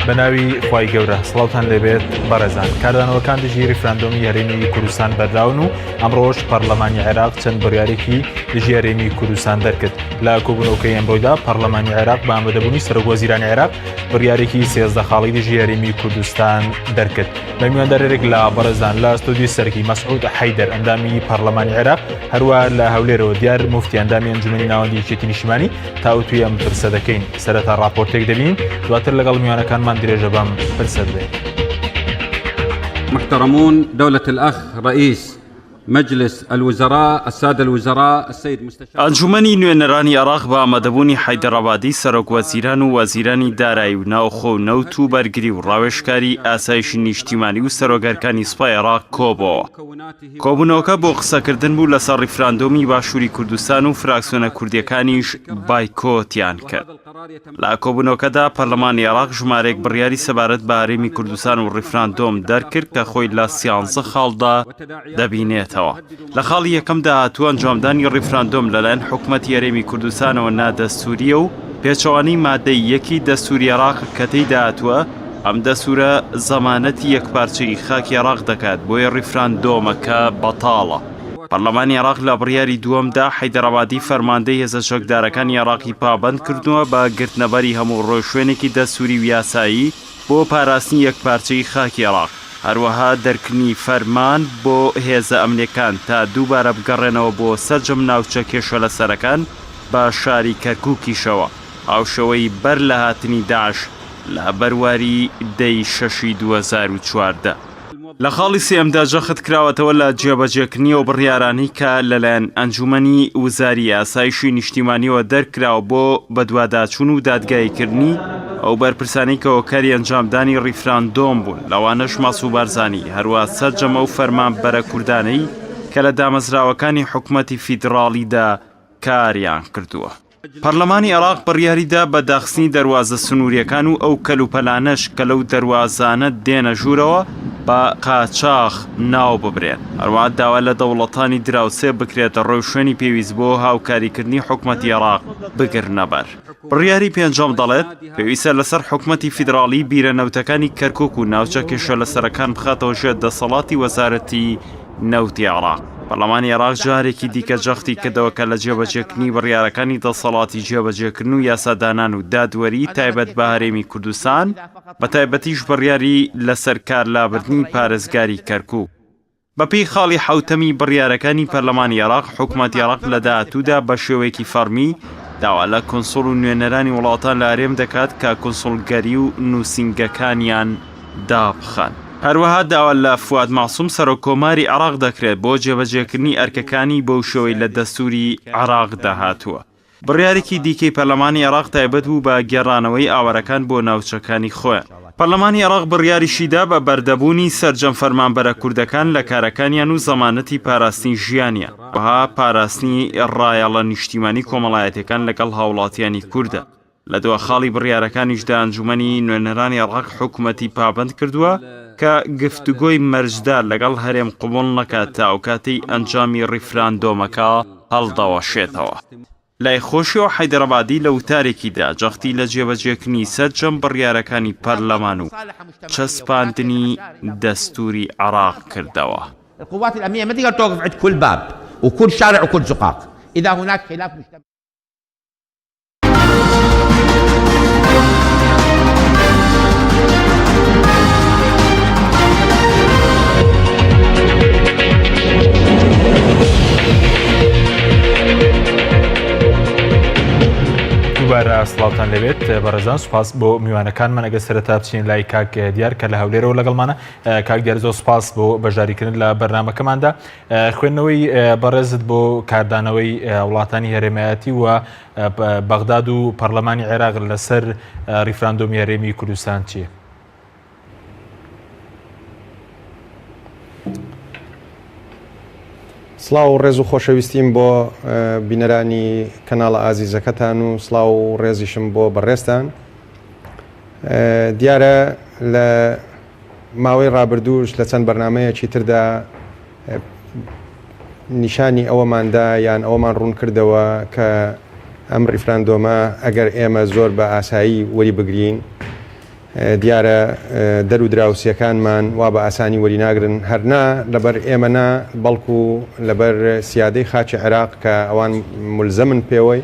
بەناوی خوای گەورە سڵاوتان لێبێت بەڕێزان کاردانەوەکان دژی ریفراندۆمی هەرێمی کوردستان بەردراون و ئەمڕۆژ پەرلەمانی عێراق چەند بڕیارێکی دژی هەرێمی کوردستان دەرکرد لە کۆبوونەوەکەی ئەمڕۆیدا پەرلەمانی عێراق بە ئامادەبوونی سەرۆکوەزیرانی عێراق بڕیارێکی 13 خاڵی دژی هەرێمی کوردستان دەرکرد بە میواندارێک لە بەڕێزان لە ستودیۆی سەرکی مەسعود حەیدەر ئەندامی پەرلەمانی عێراق هەروە لە هەولێرەوە دیار مفتی ئەندامی ئەنجومەنی ناوەندی یەکێتی نیشتیمانی تاوتوی ئەم پرسە دەکەین سەرەتا ڕاپۆرتێک دەبین دواتر لەگەڵ میوانەکانمان درێژە بەم پرسە بدەین. محترمون دولة الأخ رئيس مجلس الوزراء السادة الوزراء السيد مستشار ئەنجومەنی نوێنەرانی عێراق بە ئامادەبوونی حەیدەڕەبادی سەرۆکوەزیران و وەزیرانی دارایی و ناوخۆ و نەوت و بەرگری و ڕاوێژکاری ئاسایشی نیشتیمانی و سەرۆگەرەکانی سوپای عێراق کۆبەوە. کۆبوونەوەکە بۆ قسەکردن بوو لەسەر ریفراندۆمی باشووری کوردستان و فراکسیۆنە کوردیەکانیش بایکۆتیان کرد. لە کۆبوونەوەکەدا پەرلەمانی عێراق ژمارەیەک بڕیاری سەبارەت بە هەرێمی کوردستان و ریفراندۆم دەرکرد کە خۆی لە 13 خاڵدا دەبینێتەوە. لە خاڵی یەکەمدا هاتووە ئەنجامدانی ریفراندۆم لەلایەن حکوومەتی هەرێمی کوردستانەوە نادەستوریە و پێچەوانی مادەی یەکی دەستوری عێراق کە تێیدا هاتووە ئەم دەستورە زەمانەتی یەکپارچەی خاکی عێراق دەکات بۆیە ریفراندۆمەکە بەتاڵە. پەرلەمانی عێراق لە بڕیاری دووەمدا حەیدەڕەبادی فەرماندەی هێزە چەکدارەکانی عێراقی پابەند کردووە بە گرتنەبەری هەموو ڕۆژشوێنێکی دەستوری و یاسایی بۆ پاراستنی یەکپارچەی خاکی عێراق. هەروەها دەرکردنی فەرمان بۆ هێزە ئەمنیەکان تا دووبارە بگەڕێنەوە بۆ سەرجەم ناوچە کێشە لەسەرەکان بە شاری کەرکووکیشەوە ئاوشەوەی بەر لە هاتنی داعش لە بەرواری دەی 6 2014. لە خاڵی سێمدا جەخت کراوەتەوە لە جێبەجێکردنیەوە بڕیارانی کە لەلایەن ئەنجومەنی وزاری ئاسایشی نیشتیمانیەوە دەرکراوە بۆ بەدواداچوون و دادگاییکردنی ئەو بەرپرسانی کە هۆکاری ئەنجامدانی ریفراندۆم بوون لەوانەش مەسوود بارزانی هەروە سەرجەمە و فەرمانبەرە کوردانەی کە لە دامەزراوەکانی حکوومەتی فیدراڵیدا کاریان کردووە. پەرلەمانی عێراق بڕیاریدا بە داخستنی دەواازە سنووریەکان و ئەو کەلوپەلانەش کە لەو دەواازانە دێنە ژوورەوە بە قاچاق ناو ببرێن. هەروە داوا لە دەوڵەتانی دراوسێ بکرێتە ڕێوشوێنی پێویست بۆ هاوکاریکردنی حکوومەتی عێراق بگرنەبەر. بڕیاری پێنجەم دەڵێت پێویستە لەسەر حکوومەتی فیدراڵی بیرەنەوتەکانی کەرکووک و ناوچە کێشە لەسەرەکان بخاتەوە ژێر دەسەڵاتی وەزارەتی نەوتی عێراق. پەرلەمانی عێراق جارێکی دیکە جەختی کردەوە کە لە جێبەجێکردنی بڕیارەکانی دەسەڵاتی جێبەجێکردن و یاسادانان و دادوەری تایبەت بە هەرێمی کوردستان بە تایبەتیش بڕیاری لەسەر کارلابردنی پارێزگاری کەرکووک. بەپێی خاڵی حوتەمی بڕیارەکانی پەرلەمانی عێراق حکوومەتی عێراق لە داهاتوودا بە شێوەیەکی فەرمی داوا لە کۆنسڵ و نوێنەرانی وڵاتان لە هەرێم دەکات کە کۆنسڵگەری و نووسینگەکانیان دابخەن. هەروەها داوا لە فواد ماسووم سەرۆکۆماری عێراق دەکرێت بۆ جێبەجێکردنی ئەرکەکانی بەو شێوەی لە دەستوری عێراق داهاتووە. بڕیارێکی دیکەی پەرلەمانی عێراق تایبەت بوو بە گێڕانەوەی ئاوارەکان بۆ ناوچەکانی خۆیان. پەرلەمانی عێراق بڕیاریشیدا بە بەردەبوونی سەرجەم فەرمانبەرە کوردەکان لە کارەکانیان و زەمانەتی پاراستنی ژیانیان وها پاراستنی ڕایەڵە نیشتیمانی کۆمەڵایەتەکان لەگەڵ هاوڵاتیانی کووردە. لە دووە خاڵی بڕیارەکانیشدا ئەنجومەنی نوێنەرانی عێراق حکوومەتی پابەند کردووە کە گفتوگۆی مەرجدار لەگەڵ هەرێم قبوڵ نەکات تا ئەو کاتی ئەنجامی ریفراندۆمەکە هەڵدەوەشێتەوە. لای خۆشیەوە حەیدەڕەبادی لە وتارێکیدا جەختی لە جێبەجێکردنی سەرجەم بڕیارەکانی پەرلەمان و چەسپاندنی دەستوری عێراق کردەوە. القوات الأمنية ما تقدر توقف عند كل باب وكل شارع وكل زقاق إذا هناك خلاف مجتمع. دووبارە سڵاوتان لەبێت بەڕێزان سوپاس بۆ میوانەکانمان ئەگە سەرەتا بچین لای کاک دیار کە لە هەولێرەوە لەگەڵمانە. کاک دیار زۆر سوپاس بۆ بەشداریکردن لە بەرنامەکەماندا. خوێندنەوەی بەڕێزت بۆ کاردانەوەی وڵاتانی هەرێمایەتی و بەغداد و پەرلەمانی عێراق لەسەر ریفراندۆمی هەرێمی کوردستان چییە؟ سڵاو و ڕێز و خۆشەویستیم بۆ بینەرانی کەناڵە ئازیزەکەتان و سڵاو و ڕێزیشم بۆ بەڕێستان. دیارە لە ماوەی ڕابردووش لە چەند بەرنمەیەکی تردا نیشانی ئەوەماندا یان ئەوەمان ڕوون کردەوە کە ئەم ریفراندۆمە ئەگەر ئێمە زۆر بە ئاسایی وەری بگرین دیارە دەر و دراوسەکانمان وا بە ئاسانی وەری ناگرن هەرنا لەبەر ئێمەنا بەڵکو لەبەر سیادەی خاچی عێراق کە ئەوان ملزەمن پێوەی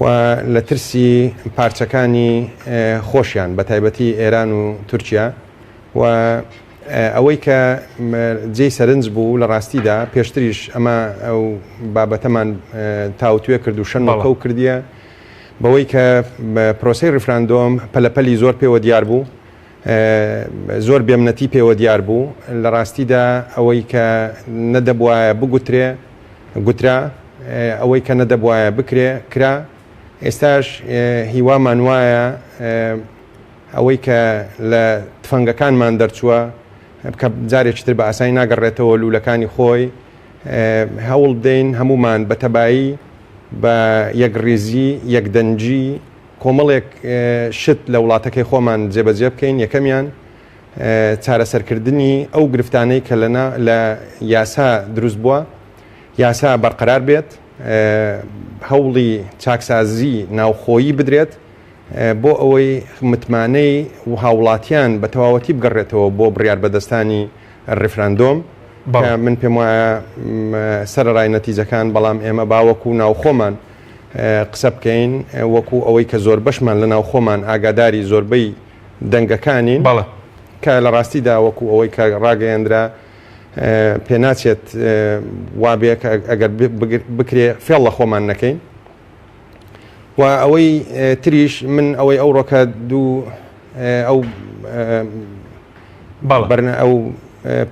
و لە ترسی پارچەکانی خۆشیان بە تایبەتی ئێران و تورکیا و ئەوەی کە جێی سەرنج بوو لە ڕاستیدا پێشتریش ئەمە ئەو بابەتەمان تاوتوێ کرد و شەنمەکە و کردیە بەوەی کە پرۆسی ریفراندۆم پەلەپەلی زۆر پێوە دیار بوو زۆر بێمنەتی پێوە دیار بوو لە ڕاستیدا ئەوەی کە نەدەبوایە بگوترێ گوترا ئەوەی کە نەدەبوایە بکرێ کرا ئێستاش هیوامان وایە ئەوەی کە لە تفەنگەکانمان دەرچووە بکە جارێکی تر بە ئاسایی ناگەڕێتەوە لوولەکانی خۆی هەوڵ بدەین هەمومان بە تەبایی بە یەکڕێزی یەکدەنجی کۆمەڵێک شت لە وڵاتەکەی خۆمان جێبەجێ بکەین یەکەمیان چارەسەرکردنی ئەو گرفتانەی کە لە یاسا دروست بووە یاسا بەرقەرار بێت هەوڵی چاکسازی ناوخۆیی بدرێت بۆ ئەوەی متمانەی و هاوڵاتیان بە تەواوەتی بگەڕێتەوە بۆ بڕیار بەدەستانی ڕیفراندۆم من پێم وایە سەرڕای نەتیجەکان بەڵام ئێمە باوەکو ناوخۆمان قسە بکەین وەکو ئەوەی کە زۆر بەشمان لە ناوخۆمان ئاگاداری زۆربەی دەنگەکانین کە لە ڕاستیدا وەکو ئەوەی کە ڕاگەیەندرا پێناچێت وابێ ئەگەر بکرێ فێڵ لە خۆمان نەکەین و ئەوەی تریش من ئەوەی ئەو ڕۆکە دوو ئەو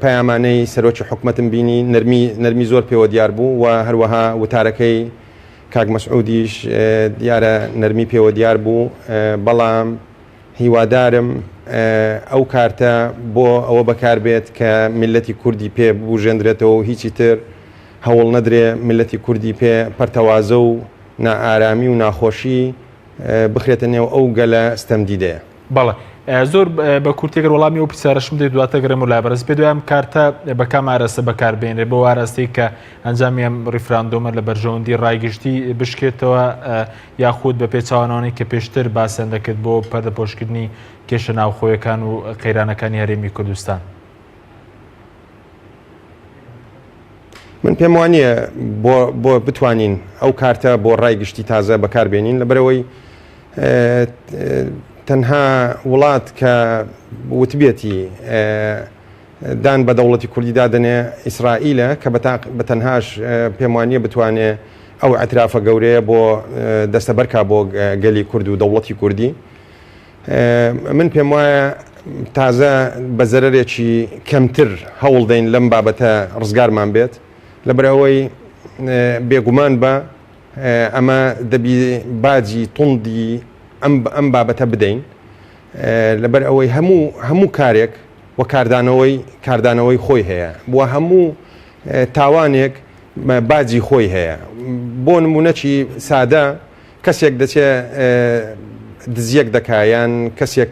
پەیامانەی سەرۆکی حکومەتم بینی نەرمی زۆر پێوە دیار بوو و هەروەها وتارەکەی کاک مەسعودیش دیارە نەرمی پێوە دیار بوو بەڵام هیوادارم ئەو کارتە بۆ ئەوە بەکاربێت کە میلەتی کوردی پێ بژێندرێتەوە و هیچی تر هەوڵ نەدرێ میلەتی کوردی پێ پەرتەوازە و نائارامی و ناخۆشی بخرێتە نێو ئەو گەلە ستەمدیدەیە. بەڵێ زۆر بە کورتێگەر وەڵامی ئەو پرسیارەشم دەی دواتە گەرم و لابەرز پێ دوام کارتە بە کام ئاراستە بەکاربێنرێ بۆ ئاراستەی کە ئەنجامی ئەم ڕیفراندۆمە لە بەرژەوەندی ڕایگشتی بشکێتەوە یاخود بە پێچوانەوەی کە پێشتر باسییان دەکرد بۆ پەردەپۆشکردنی کێشە ناوخۆیەکان و قەیرانەکانی هەرێمی کوردستان. من پێم وانییە بۆ بتوانین ئەو کارتە بۆ ڕایگشتی تازە بەکاربێنین لەبەرەوەی تەنها وڵات کە وتبێتی دان بە دەوڵەتی کوردی دادنێ ئیسرائیلە کە بە تەنهاش پێم وانییە بتوانێت ئەو ئەترافە گەورەیە بۆ دەستەبەرکە بۆ گەلی کورد و دەوڵەتی کوردی من پێم وایە تازە بە زەرێکی کەمتر هەوڵ دەین لەم بابەتە ڕزگارمان بێت لەبەرەوەی بێگومان بە ئەمە دەبی باجی توندی ئەم بابەتە بدەین لەبەر ئەوەی هەموو کارێک و کاردانەوەی خۆی هەیە بۆ هەموو تاوانێک باجی خۆی هەیە بۆ نمونەکی سادە کەسێک دەچێت دزیەک دەکایان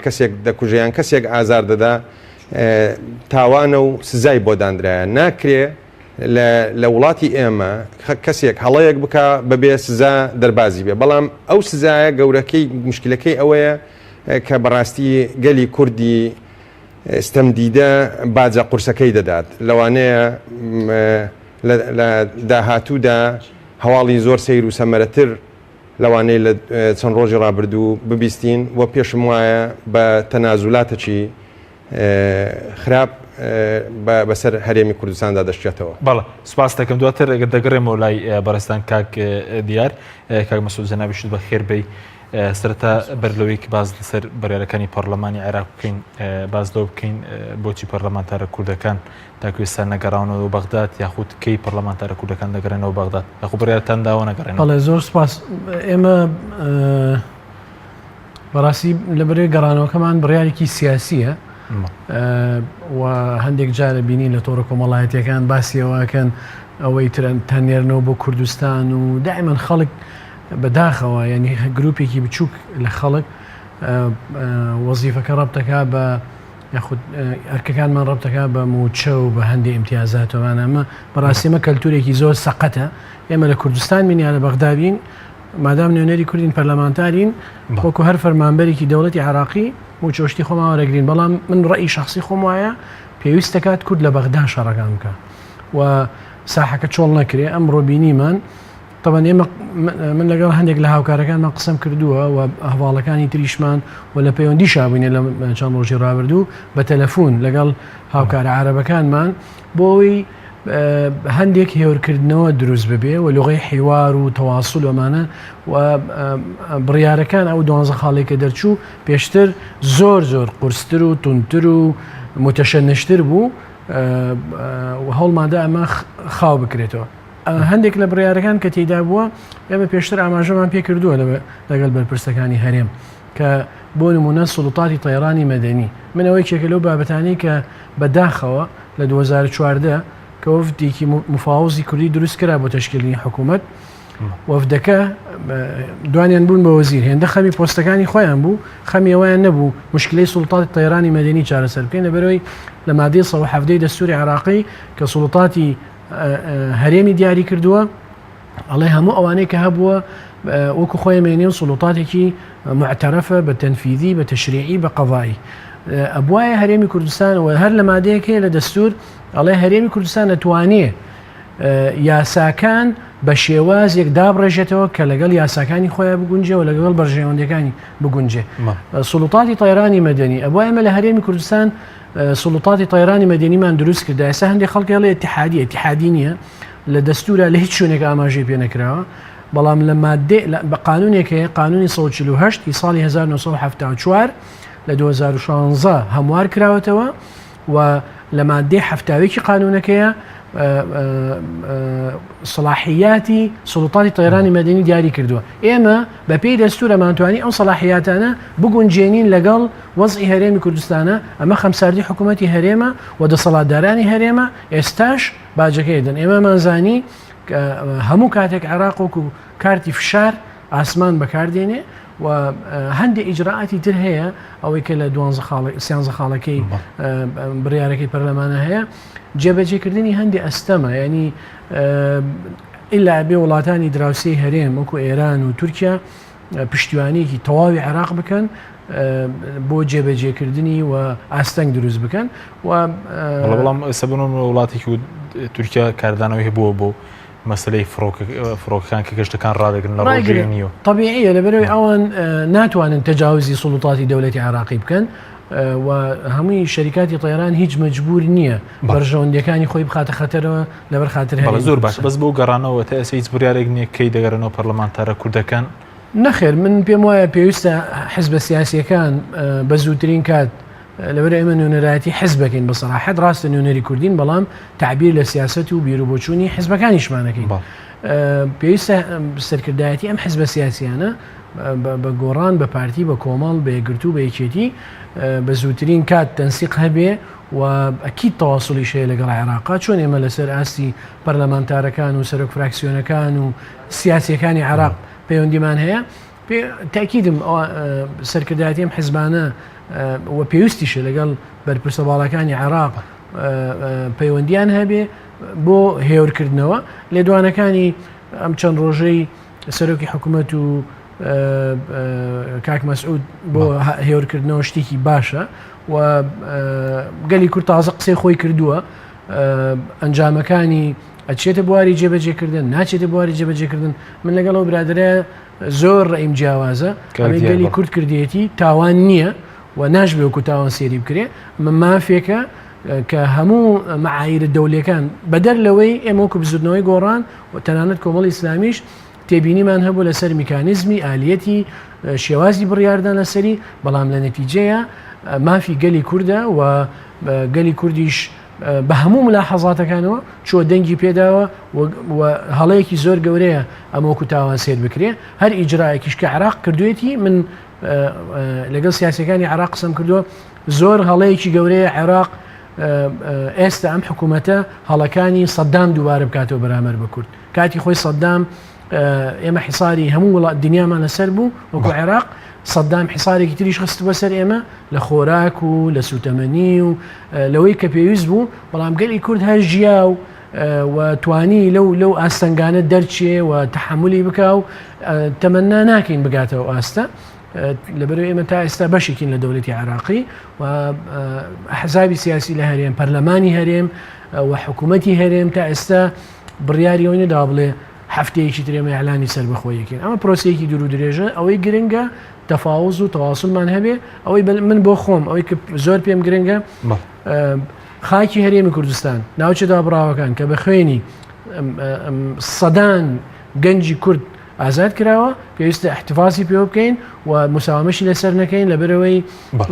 کەسێک دەکوژیان کەسێک ئازار دەدا تاوانە و سزای بۆ دانرایە ناکرێ لە وڵاتی ئێمە کەسێک هەڵەیەک بکە بەبێ سزا دەربازی بێ بەڵام ئەو سزایە گەورەکەی مشکلەکەی ئەوەیە کە بەڕاستی گەلی کوردی ستەمدیدە باجە قورسەکەی دەدات لەوانەیە لە داهاتوودا هەواڵی زۆر سەیر و سەمەرەتر لەوانەیە لە چەند ڕۆژی ڕابردوو ببیستین و پێشم وایە بە تەنازولاتێکی خراپ بەسەر هەرێمی کوردستاندا دەشتێتەوە. بەڵێ سوپاس دەکەم دواتر ئەگەر دەگەڕێمەوە لای بەڕێستان کاک دیار کاک مەسعود جەنابیشت بە خێربەی سەرەتا بەرلەوەی کە باز لەسەر بەڕێوەکانی پەرلەمانی عێراق بکەین باز لەوە بکەین بۆچی پەرلەمانتارە کوردەکان تاکوێستان نەگەڕاونەوە بەغداد یاخود کەی پەرلەمانتارە کوردەکان دەگەڕێنەوە بەغداد یاخود بڕیارتان داوە نەگەڕێنەوە. بەڵێ زۆر سوپاس ئێمە بەڕاستی لەبەرێ گەڕانەوەکەمان بڕیارێکی سیاسیە و هەندێک جارە بینین لە تۆڕە کۆمەڵایەتیەکان باسیەوەکەن ئەوەی تەنێرنەوە بۆ کوردستان و دائیمەن خەڵک بەداخەوە ینی گروپێکی بچووک لە خەڵک وەزیفەکە ڕەبتەکە بە یاخود ئەرکەکانمان ڕەبتەکە بە موچە و بە هەندێک ئیمتیازاتەوان ئەمە بەڕاستیمە کەلتورێکی زۆر سەقەتە ئێمە لە کوردستان بینیان لە بەغدابین مادام نوێنەری کوردین پەرلەمانتارین وەکو هەر فەرمانبەرێکی دەوڵەتی عراقی موچۆشتی خۆمان وەرەگرین بەڵام من ڕەئی شخصی خۆم وایە پێویست دەکات کورد لە بەغدا شەڕەکان بکە و ساحەکە چۆڵ نەکرێ ئەمڕۆ بینیمان طبعا ئێمە من لەگەڵ هەندێک لە هاوکارەکانمان قسەم کردووە و هەواڵەکانی تریشمان و لە پەیوەندی شابووینە لە چەند ڕۆژی ڕابردوو بە تەلەفۆن لەگەڵ هاوکارە عەرەبەکانمان بۆەوەی هەندێک هێورکردنەوە دروست ببێ و لغەی حیوار و تەواصل ومانە و بڕیارەکان ئەو 12 خاڵێکە دەرچوو پێشتر زۆر قورستر و تونتر و متەشەنشتر بوو و هەوڵمادا ئەمە خاو بکرێتەوە هەندێک لە بڕیارەکان کە تێیدا بووە ئێمە پێشتر ئاماژەمان پێ کردووە لەگەڵ بەرپرسەکانی هەرێم کە بۆ نمونە سوڵتاتی تەیڕانی مەدەنی منەوەی کێکە لەو بابەتانی کە بەداخەوە لە 2014 کە وەفدێکی مفاوزی کوردی دروست کرا بۆ تەشکیلی حکوومەت وەفدەکە دوانیان بوون بە وەزیر هێندە خەمی پۆستەکانی خۆیان بوو خەمی ئەویان نەبوو مشکلەی سوڵتاتی تەیڕانی مەدەنی چارەسەر بکەین لەبەرەوەی لە مادەی 117 دەستوری عراقی کە سوڵتاتی هەرێمی دیاری کردووە ئەڵێ هەموو ئەوانەی کە هەبووە وەکو خۆی مێنێ سوڵتاتێکی معتەرەفە بە تەنفیدی بە تەشریعی بە قەضایی ئەبوایە هەرێمی کوردستان و هەر لە مادەیەکەیە لە دەستور ئەڵێ هەرێمی کوردستان دەتوانێت یاساکان بە شێوازێک دابڕێژێتەوە کە لەگەڵ یاساکانی خۆیان بگونجێ و لەگەڵ بەرژێوەندەکانی بگونجێ سوڵتاتی تەیڕانی مەدەنی ئەبوایە ئێمە لە هەرێمی کوردستان سوڵتاتی تەیڕانی مەدەنیمان دروست کرد ئێستا هەندێک خەڵکی هەڵێ اتحادی نییە لە دەستورە لە هیچ شوێنێک ئاماژەی پێ نەکراوە بەڵام لە مادێ بە قانونێکەیە قانونی 148 ساڵی 1974 لە 2016 هەموار کراوەتەوە و لە مادەی هەفتاوێکی قانونەکەیە صلاحیاتی سوڵتاتی تەیڕانی مەدەنی دیاری کردووە ئێمە بە پێی دەستورەمانتوانی ئەو صلاحیاتانە بگونجێنین لەگەڵ وەزعی هەرێمی کوردستانە ئەمە خەمساردی حکوومەتی هەرێمە و دەسەڵاتدارانی هەرێمە ئێستاش باجەکەی دەن ئێمەمانزانی هەموو کاتێک عێراق وەکو کارتی فشار ئاسمان بەکاردێنێ و هەندێک ئیجراعاتی تر هەیە ئەوەی کە لە 13 خاڵەکەی بڕیارەکەی پەرلەمانە هەیە جێبەجێکردنی هەندێک ئەستەمە ینی ئیلا بێ وڵاتانی دراوسەی هەرێم وەکو ئێران و تورکیا پشتیوانیەکی تەواوی عێراق بکەن بۆ جێبەجێکردنی و ئاستەنگ دروست بکەن و بەڵام سەبنەوە وڵاتێکی تورکیا کاردانەوەی هەبووە بۆ مەسلەی فڕۆکەکان کە گەشتەکان ڕادەگرن لە ڕۆژێ نیوە طبیعیە لەبەرەوەی ئەوان ناتوانن تەجاوزی سوڵتاتی دەوڵەتی عێراقی بکەن و هەمووی شەریکاتی تەیڕان هیچ مەجبور نییە بەرژەوەندەکانی خۆی بخاتە خەتەرەوە لەبەر خاتر هەیە زۆر باش بەس بۆ گەڕانەوە تا ئێستا هیچ بڕیارێک نییە کەی دەگەڕنەوە پەرلەمانتارە کوردەکان نەخێر من پێم وایە پێویستە حیزبە سیاسیەکان بە زووترین کات لەبەر ئێمە نوێنەرایەتی حیزبەکەین بەسەراحەت ڕاستە نوێنەری کوردین بەڵام تعبیر لە سیاست و بیرروبۆچوونی حیزبەکانیشمانەکەین پێویستە سەرکردایەتی ئەم حیزبە سیاسیانە بە گۆڕان بە پارتی بە کۆمەڵ بە یەکگرتوو بە یەکێتی بە زووترین کات تەنسیق هەبێ و ئەکید تەواصلی شەیە لەگەڵ عێراق چۆن ئێمە لەسەر ئاستی پەرلەمانتارەکان و سەرۆک فراکسیۆنەکان و سیاسیەکانی عێراق پەیوەندیمان هەیە تاکیدم سەرکردایەتی ئەم حیزبانە و پێویستیشە لەگەڵ بەرپرسە باڵەکانی عێراق پەیوەندیان هەبێ بۆ هێورکردنەوە لێدوانەکانی ئەم چەند ڕۆژەی سەرۆکی حکوومەت و کاک مەسعود بۆ هێورکردنەوە شتێکی باشە و گەلی کورد تازە قسەی خۆی کردووە ئەنجامەکانی ئەچێتە بواری جێبەجێکردن ناچێتە بواری جێبەجێکردن من لەگەڵەوە برادرە زۆر ڕئیم جیاوازە ئەمەی گەلی کورد کردێتی تاوان نییە و ناشبێ وەکو تاوان سێری بکرێ من مافێکە کە هەموو مەعایرە دەوڵەکان بەدەر لەوەی ئێمە وەکو بزودنەوەی گۆڕان و تەنانەت کۆمەڵی ئیسلامیش تێبینیمان هەبوو لەسەر میکانیزمی ئالیەتی شێوازی بڕیاردان لەسەری بەڵام لە نەتیجەیە مافی گەلی کووردە و گەلی کوردیش بە هەموو ملاحەزاتەکانەوە چۆ دەنگی پێداوە و هەڵەیەکی زۆر گەورەیە ئەمە وەکو تاوان سێر بکرێ هەر ئیجرایەکیش کە عێراق کردوێتی من لەگەڵ سیاسەکانی عێراق قسەم کردووە زۆر هەڵەیەکی گەورەیە عێراق ئێستا ئەم حکوومەتە هەڵەکانی سەدام دووبارە بکاتەوە بەرامبەر بە کورد کاتی خۆی سەدام ئێمە حیساری هەموو وڵات دنیامان لەسەر بوو وەکو عێراق سەدام حیسارێکی تریش خست بەسەر ئێمە لە خۆراک و لە سوتەمەنی و لەوەی کە پێویست بوو بەڵام گەلی کورد هەر ژیا و توانی لەو ئاستەنگانە دەرچێ و تحملی بکە و تەمەنا ناکەین بگاتەوە ئاستە لەبەرەوە ئێمە تا ئێستا بەشێکین لە دەوڵەتی عێراقی و حزابی سیاسی لە هەرێم پەرلەمانی هەرێم و حکوومەتی هەرێم تا ئێستا بڕیاریەوەی نەدا بڵێ هەفتەیەکی ترێمە ئەعلانی سەربەخۆیەکەین ئەمە پرۆسەیەکی دوور و درێژە ئەوەی گرنگە تەفاوز و تەواصلمان هەبێ ئەوەی من بۆ خۆم ئەوەی کە زۆر پێم گرنگە خاکی هەرێمی کوردستان ناوچەدا بڕاوەکان کە بە خوێنی سەدان گەنجی کورد ئازاد کراوە پێویستە احتفاظی پێ بکەین و مساوامەشی لەسەر نەکەین لەبەرەوەی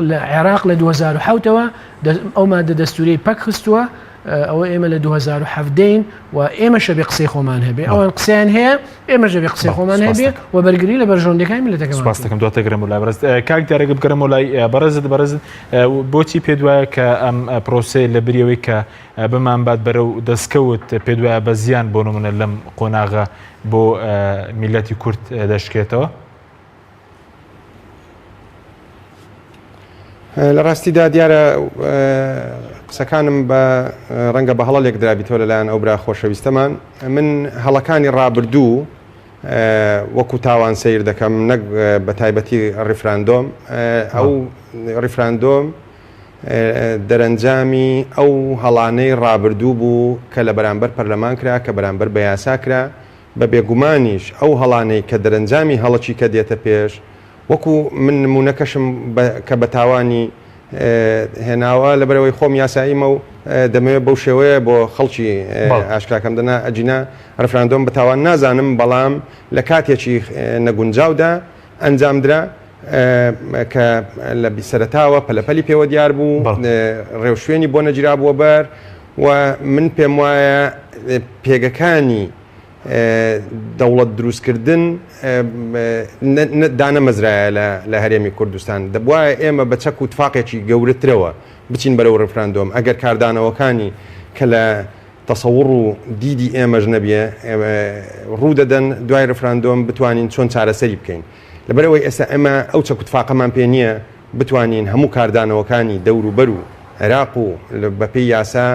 لە عێراق لە 2007ەوە ئەو مادە دەستوری پەک خستووە ئەوە ئێمە لە 2017 و ئێمەشە بێ قسەی خۆمان هەبێ ئەوان قسەیان هەیە ئێمەژە بێ قسەی خۆمان هەبێ و بەرگری لە بەرژۆندەکانی میلەتەکەمان. سپاس دەکەم دواتە گرم و لای بەرز کاک دیارەگە بگەڕم و لای بەرزت بۆچی پێ وایە کە ئەم پرۆسەی لە بریەوەی کە بمان بات بەرەو دەستکەوت پێ وایە بە زیان بۆ نمونە لەم قۆناغە بۆ میلەتی کورد دەشکێتەوە؟ لە ڕاستیدا دیارە قسەکانم بە ڕەنگە بە هەڵەیەک درابیتەوە لەلایەن ئەو برا خۆشەویستەمان من هەڵەکانی ڕابردوو وەکو تاوان سیر دەکەم نەک بە تایبەتی ڕیفراندۆم ئەو ڕیفراندۆم دەرەنجامی ئەو هەڵانەی ڕابردوو بوو کە لە بەرامبەر پەرلەمان کرا کە بەرامبەر بە یاسا کرا بە بێگومانیش ئەو هەڵانەی کە دەرەنجامی هەڵەکی کە دێتە پێش وەکو من نمونەکەشم کە بە تاوانی هێناوە لەبەرەوەی خۆم یاساییمە و دەمەوێت بەو شێوەیە بۆ خەڵکی ئاشکراکەم دەنا ئەجینا ڕفراندۆم بەتاوان نازانم بەڵام لە کاتێکی نەگونجاودا ئەنجامدرا کە لە بیسەرەتاوە پەلەپەلی پێوە دیار بوو ڕێوشوێنی بۆ نەگیرا بووە بەر و من پێم وایە پێگەکانی دەوڵەت دروستکردن دانەمەزرایە لە هەرێمی کوردستان دەبواە ئێمە بە چەک و تفاقێکی گەورەترەوە بچین بەرەو ڕفراندۆم ئەگەر کاردانەوەکانی کە لە تەسەوڕ و دیدی ئێمەش نەبیە ڕوو دەدەن دوای ڕفراندۆم بتوانین چۆن چارەسەری بکەین لەبەرەوەی ئێستا ئەمە ئەو چەک و تفاقەمان پێ نییە بتوانین هەموو کاردانەوەکانی دەور و بەر و عێراق و بەپێی یاسا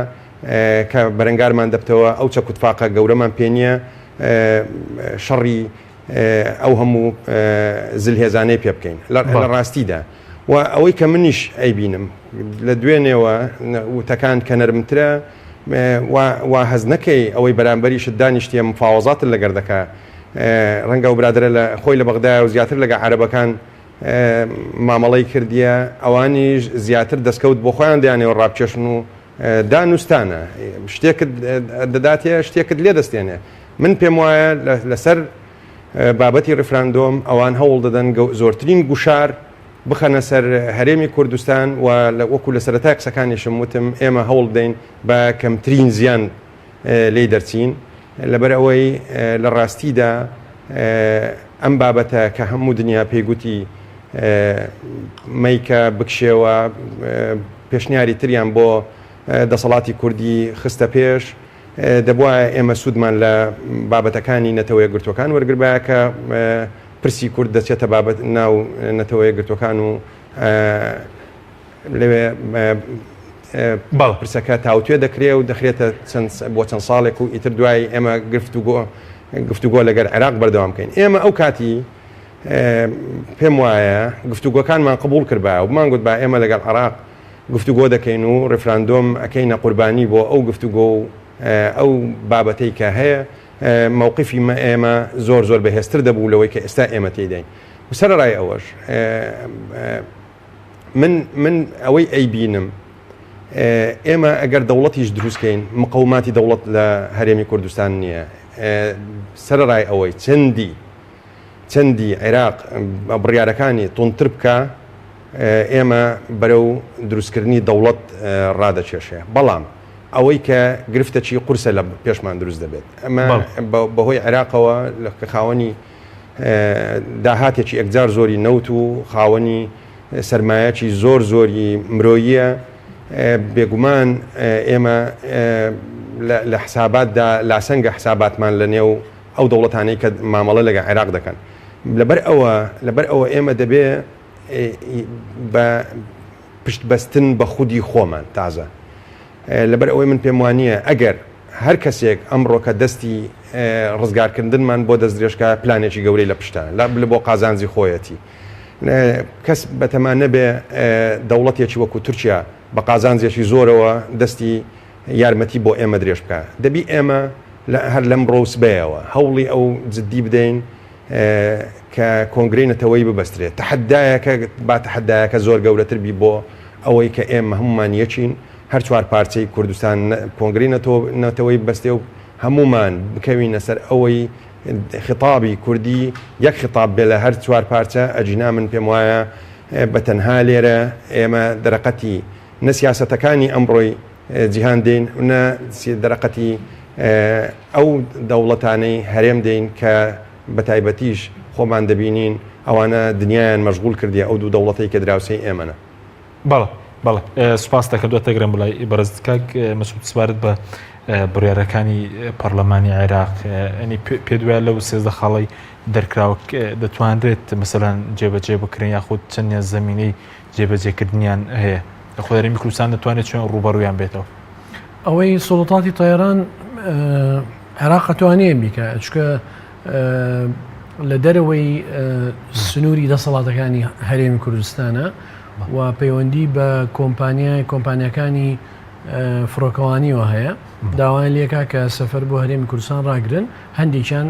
کە بەرەنگارمان دەبتەوە ئەو چەک و تفاقە گەورەمان پێ نییە شەڕی ئەو هەموو زلهێزانەی پێ بکەین لە ڕاستیدا و ئەوەی کە منیش ئەیبینم لە دوێنێەوە وتەکان کە نەرمترە و هەز نەکەی ئەوەی بەرامبەریشت دانیشتە مفاوەزاتت لەگەر دەکا ڕەنگە و برادرە لە خۆی لە بەغدایە و زیاتر لەگە عەرەبەکان مامەڵەی کردیە ئەوانیش زیاتر دەستکەوت بۆ خۆیان دەیانێەوە ڕابچێشن و دانوستانە شتێکت دەداتێ شتێکت لێ دەستێنێ من پێم وایە لەسەر بابەتی ڕفراندۆم ئەوان هەوڵ دەدەن زۆرترین گوشار بخەنە سەر هەرێمی کوردستان و وەکو لە سەرەتای قسەکانیشم وتم ئێمە هەوڵ بدەین بە کەمترین زیان لێی دەرچین لەبەر ئەوەی لە ڕاستیدا ئەم بابەتە کە هەموو دنیا پێیگوتی مەیکە بکشێوە پێشنیاری تریان بۆ دەسەڵاتی کوردی خستە پێش دەبووە ئێمە سوودمان لە بابەتەکانی نەتەوەیە گرتوەکان وەرگربایە کە پرسی کورد دەچێتە بابەت ناو نەتەوەیە گرتوەکان و لەوێ پرسەکە تاوتوێ دەکرێت و دەخرێتە بۆ چەند ساڵێک و ئیتر دوای ئێمە گفتوگۆ لەگەر عێراق بەردەوام بکەین ئێمە ئەو کاتی پێم وایە گفتوگۆکانمان قبول کردبا و بمان گوت با ئێمە لەگەڵ عێراق گفتوگۆ دەکەین و ڕفراندۆم ئەکەینە قوربانی بۆ ئەو گفتوگۆ و ئەو بابەتەی کە هەیە مووقفی ئێمە زۆر زۆر بەهێزتر دەبوو لەوەی کە ئێستا ئێمە تێدەین و سەرڕای ئەوەش من ئەوەی ئەیبینم ئێمە ئەگەر دەوڵەتیش دروستکەین مقاوماتی دەوڵەت لە هەرێمی کوردستان نییە سەرڕای ئەوەی چەندی عێراق بڕیارەکانی تونتر بکە ئێمە بەرەو دروستکردنی دەوڵەت ڕادەچێشێ بەڵام ئەوەی کە گرفتەچی قورسە لە پێشمان دروست دەبێت ئەمە بەهۆی عێراقەوە لە خاوەنی داهاتێکی ئەکجار زۆری نەوت و خاوەنی سەرمایەکی زۆر زۆری مرۆییە بێگومان ئێمە لە حساباتدا لاسەنگە حساباتمان لە نێو ئەو دەوڵەتانەی کە مامەڵە لەگە عێراق دەکەن لەبەر ئەوە ئێمە دەبێ بە پشتبەستن بە خودی خۆمان تازە لەبەر ئەوەی من پێم وانە ئەگەر هەر کەسێک ئەمڕۆ کە دەستی ڕزگارکردنمان بۆ دەست درێژکە پلانێکی گەورەی لە پشتە لە بۆ قازانجی خۆیەتی کەس بەتەمان نەبێ دەوڵەتێکی وەکو تورکیا بە قازانجێکی زۆرەوە دەستی یارمەتی بۆ ئێمە درێژ بکە دەبی ئێمە هەر لەم ڕۆسبەیەوە هەوڵی ئەو جددی بدەین کە کۆنگرەی نەتەوەی ببەسترێت تحدایەکە با تحدایەکە زۆر گەورەتر بی بۆ ئەوەی کە ئێمە هەمومان یەکین هەر چوار پارچەی کوردستان کۆنگری نەتەوەی بەستێ و هەمومان بکەوینە سەر ئەوەی خطابی کوردی یەک خطاب بێ لە هەر چوار پارچە ئەجینا من پێم وایە بەتەنها لێرە ئێمە دەرەقەتی نە سیاسەتەکانی ئەمڕۆی جیهان دێن و نە دەرەقەتی ئەو دەوڵەتانەی هەرێم دێن کە بە تایبەتیش خۆمان دەبینین ئەوانە دنیایان مەشغول کردی ئەو دوو دەوڵەتەی کە دراوسەی ئێمەنە بەڵێ سوپاس دەکەم دەگرم بڵای بەرز کاک مەسعود سپارت بە بڕیارەکانی پەرلەمانی عێراق ئەنی پێ دوایە لەو سێزدە خاڵی دەرکراوە دەتوانرێت مەسەلەن جێبەجێ بکرێن یاخود چەندە زەمینەی جێبەجێکردنیان هەیە لە خۆ هەرێمی کوردستان دەتوانێت چۆن ڕوبەڕوویان بێتەوە ئەوەی سوڵتاتی تایران عێراق ئەتوانێ بیکە چکە لە دەرەوەی سنووری دەسەڵاتەکانی هەرێمی کوردستانە و پەیوەندی بە کۆمپانیەکانی فڕۆکەوانیەوە هەیە داوایان لێکا کە سەفەر بۆ هەرێمی کوردستان ڕاگرن هەندێکیان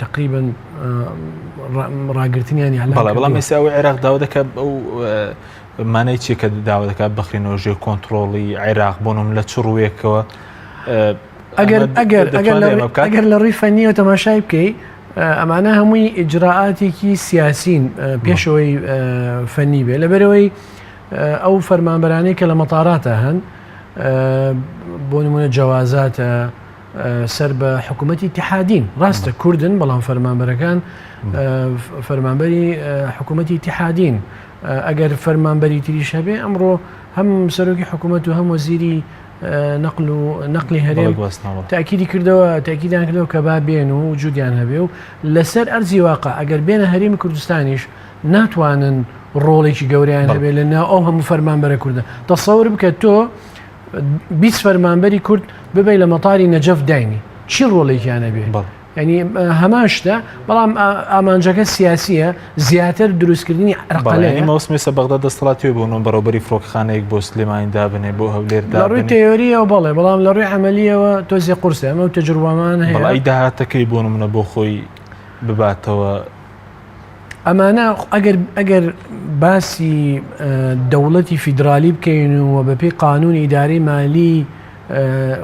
تقریبا ڕاگررتنیانی بەڵام ئێساوی عێراق داوا دەکات ئەو مانای چی کە داوا دەکات بخرێنەوە ژێر کۆنتترۆڵی عێراق بۆنم لە چ ڕوویەکەوە ئەگەر لە ڕووی فەنیەوە تەماشای بکەی ئەمانە هەمووی ئیجراعاتێکی سیاسین پێشەوەی فەنی بێ لەبەرەوەی ئەو فەرمانبەرانەی کە لە مەتاراتە هەن بۆ نمونە جیاوازاتە سەر بە حکوومەتی اتحادین ڕاستە کوردن بەڵام فەرمانبەرەکان فەرمانبەری حکوومەتی اتحادین ئەگەر فەرمانبەری تریش هەبێ ئەمڕۆ هەم سەرۆکی حکوومەت و هەم وەزیری نەقلی هەرێم تاکیدی کردەوە تاکیدیان کردەوە کە با بێن و وجودیان هەبێ و لەسەر ئەرزی واقع ئەگەر بێنە هەرێمی کوردستانیش ناتوانن ڕۆڵێکی گەوریان هەبێت لە ناو ئەو هەموو فەرمانبەرە کوردە تەسەور بکە تۆ 20 فەرمانبەری کورد ببێ لە مەتاری نەجەف داینی چی ڕۆڵێکیان هەبێ ینی هەمان شتە بەڵام ئامانجەکە سیاسیە زیاتر دروستکردنی عرقەلەیە مەوسمێسە بەغدا دەسەڵاتی بوون بەڕێوەبەری فڕۆکخانەیەک بۆ سلێمانی دابنێ بۆ هەولێر لە ڕووی تێۆریەوە بەڵێ بەڵام لە ڕووی عەمەلیەوە تۆزی قورسە ئەمە و تەجروبەمان هەیە بەڵای داهاتەکەی بۆ نمونە بۆ خۆی بباتەوە ئەمانە ئەگەر باسی دەوڵەتی فیدرالی بکەین و بەپێی قانونی ئیداری مالی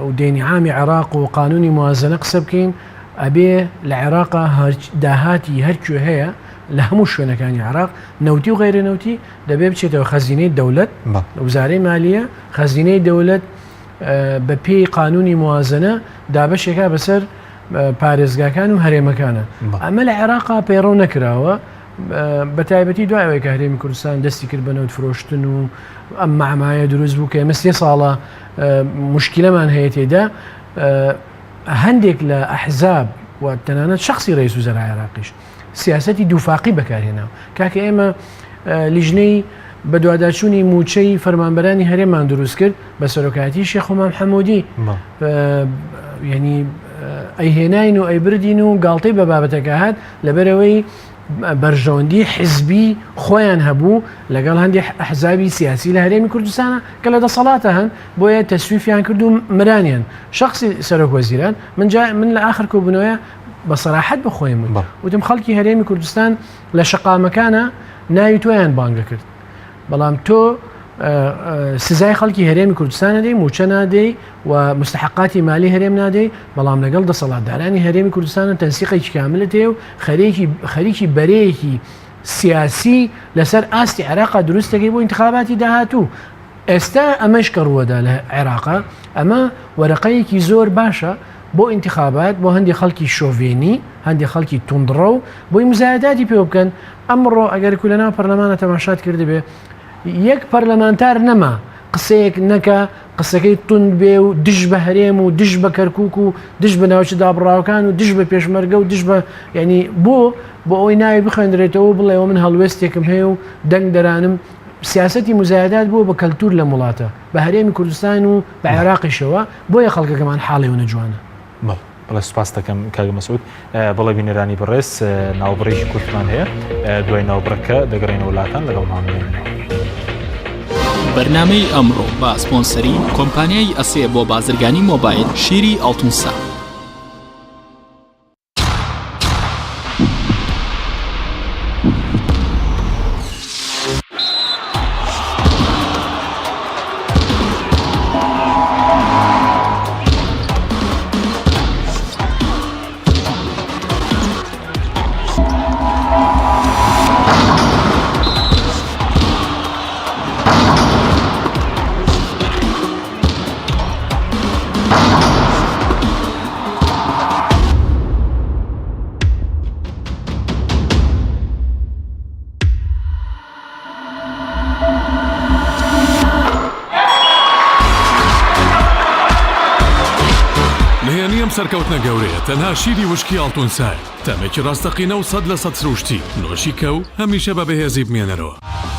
و دێنی عامی عێراق و قانونی موازنە قسە بکەین ئەبێ لە عێراقا داهاتی هەرکوێ هەیە لە هەموو شوێنەکانی عێراق نەوتی و غیرە نەوتی دەبێ بچێتەوە خەزینەی دەوڵەت وزارەی مالیە خەزینەی دەوڵەت بەپێی قانونی موازنە دابەشێکا بەسەر پارێزگاکان و هەرێمەکانە ئەمە لە عێراقا پەیڕۆ نەکراوە بە تایبەتی دوایەوەی کە هەرێمی کوردستان دەستی کرد بە نەوت فرۆشتن و ئەم مەعمایە دروست بوو کە ئێمە 3 ساڵە مشکلەمان هەیە تێدا هەندێک لە ئەحزاب و تەنانەت شخصی ڕئیس وزەرای عێراقیش سیاسەتی دووفاقی بەکارهێناوە کاکە ئێمە لیژنەی بە دوواداچوونی موچەی فەرمانبەرانی هەرێمان دروست کرد بە سەرۆکایەتی شێخ ئومام حەموودی ینی ئەیهێناین و ئەیبردین و گاڵتەی بە بابەتەکە هات لەبەرەوەی بەرژەوەندی حزبی خۆیان هەبوو لەگەڵ هەندێک ئەحزابی سیاسی لە هەرێمی کوردستانە کە لە دەسەڵاتە هەن بۆیە تەسویفیان کرد و مرانیان شخصی سەرۆک وەزیران من لە ئاخر کۆبوونەوەیە بە سەراحەت بەخۆیم وتم خەڵکی هەرێمی کوردستان لە شەقامەکانە ناوی تۆیان بانگە کرد بەڵام تۆ سزای خەڵکی هەرێمی کوردستان نادەی موچە نادەی و مستحقاتی مالی هەرێم نادەی بەڵام لەگەڵ دەسەڵاتدارانی هەرێمی کوردستانە تەنسیقێکی کاملت هەیە و خەریکی بەرەیەکی سیاسی لەسەر ئاستی عێراقا دروستەکەی بۆ انتخاباتی داهاتوو ئێستا ئەمەش کە ڕووەدا لە عێراقا ئەمە وەرەقەیەکی زۆر باشە بۆ انتخابات بۆ هەندی خەڵکی شۆڤێنی هەندی خەڵکی توندڕە و بۆی مزایداتی پێ بکەن ئەمڕۆ ئەگەر کولەناو پەرلەمانە تەماشات کرد بێ یەک پەرلەمانتار نەما قسەیەک نەکە قسەکەی تون بێ و دش بە هەرێم و دش بە کەرکک و دش بە ناوچە دابڕاوەکان و دش بە پێشمەرگە و دش بە ینی بۆ ئەوی ناوی بخوێنرێتەوە بڵێەوە من هەڵوێستێکم هەیە و دەنگ دەرانم سیاسەتی مزایدات بووە بە کەلتور لە وڵاتە بە هەرێمی کوردستان و بە عێراقیشەوە بۆیە خەڵکەکەمان حاڵی و نەجوانە. بەڵێ سوپاس دەکەم کاگە مەسعود بەڵێ بینەرانی بەڕێز ناوبڕێکی کورتمان هەیە دوای ناوبڕەکە دەگەڕێنەوە وڵاتان لەگەڵ مامێنەوە. بەرنامەی ئەمڕۆ با سپۆنسەری کۆمپانیای ئەسێ بۆ بازرگانی مۆبایل شیری ئەڵتونسا. سەرکەوتنە گەورەیە تەنها شیری وشکی ئەڵتونسای تەمێکی ڕاستەقینە و 100% سروشتی نۆشی کەو هەمیشە بە بەهێزی بمێنەرەوە.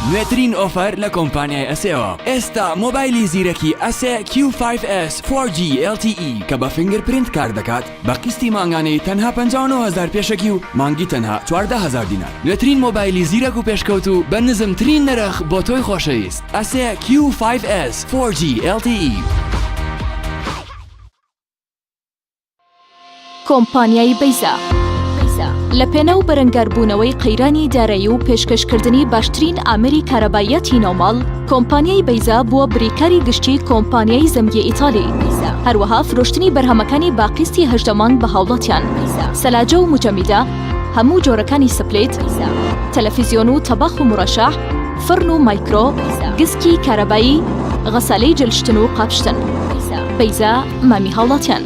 نوێترین ئۆفەر لە کۆمپانیای ئەسێەوە ئێستا مۆبایلی زیرەکی ئەسێ Q5S 4G LTE کە بە فینگر پرینت کار دەکات بە قستی مانگانەی تەنها 59,000 پێشەکی و مانگی تەنها 14,000 دینار. نوێترین مۆبایلی زیرەک و پێشکەوت و بە نزمترین نرخ بۆ تۆی خۆشەویست ئەسێ Q5S 4G LTE. کۆمپانیای بەیزا لە پێنە و بەرەنگاربوونەوەی قەیرانی دارایی و پێشکەشکردنی باشترین ئامری کارەبایەتی ناوماڵ کۆمپانیای بەیزا بووە بریکاری گشتی کۆمپانیای زەمگی ئیتالی هەروەها فرۆشتنی بەرهەمەکانی باقیستی هەژدەمان بە هاوڵاتیان سەلاجە و مجەمیدە هەموو جۆرەکانی سپلێت تەلەڤیزیۆن و تەباخ و مڕەشەح فرن و مایکرۆ گسکی کارەبایی غەسالەی جلشتن و قاپشتن بەیزا مامی هاوڵاتیان.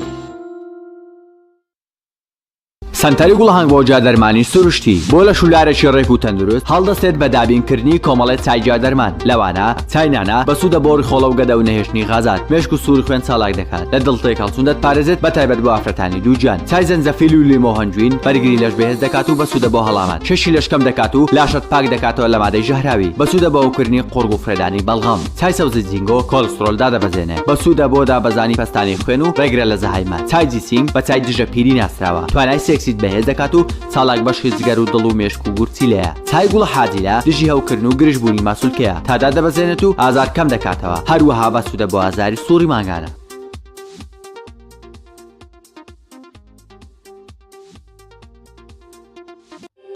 سنتەری گوڵهنگ بۆ جادەرمانی سروشتی بۆ لە شولارێکی ڕێک و تەندروست هەڵدەستێت بە دابینکردنی کۆمەڵێت چای جادەرمان لەوانە چاینانە بە سوودە بۆڕی خۆڵە و گەدە و نەهێشتنی غازات مێشک و سووری خوێن چالاک دەکات لە دڵتێک هەڵچوون دەتپارێزێت بە تایبەت بۆ ئافرەتانی دووجان چای زەنجەفیل و لیمۆ هەنجوین بەرگری لەش بەهێز دەکات و بە سوودە بۆ هەڵامان شەشی لەشکەم دەکات و لاشت پاک دەکاتەوە لە مادەی ژەهراوی بە سوودە بە ئەوکردنی قورگ و فرێدانی بەڵغەم چای سەوزی جینگۆ کۆلسترۆل دادەبەزێنێ بە سوودە بۆ دابەزانی پەستانی خوێن و ڕێگرە لە زەهایمان چای جیسینگ بە چای دژە پیری ناسراوە توانای سێکسیت بەهێز دەکات و چالاک بەشی جگەر و دڵ و مێشک و گورچی لەیە چای گوڵە حاجیلە دژی هەوکردن و گرژبوونی ماسوولکەیە تادا دەبەزێنێت و ئازار کەم دەکاتەوە هەروەها بە سوودە بۆ ئازاری سووری ماگانە.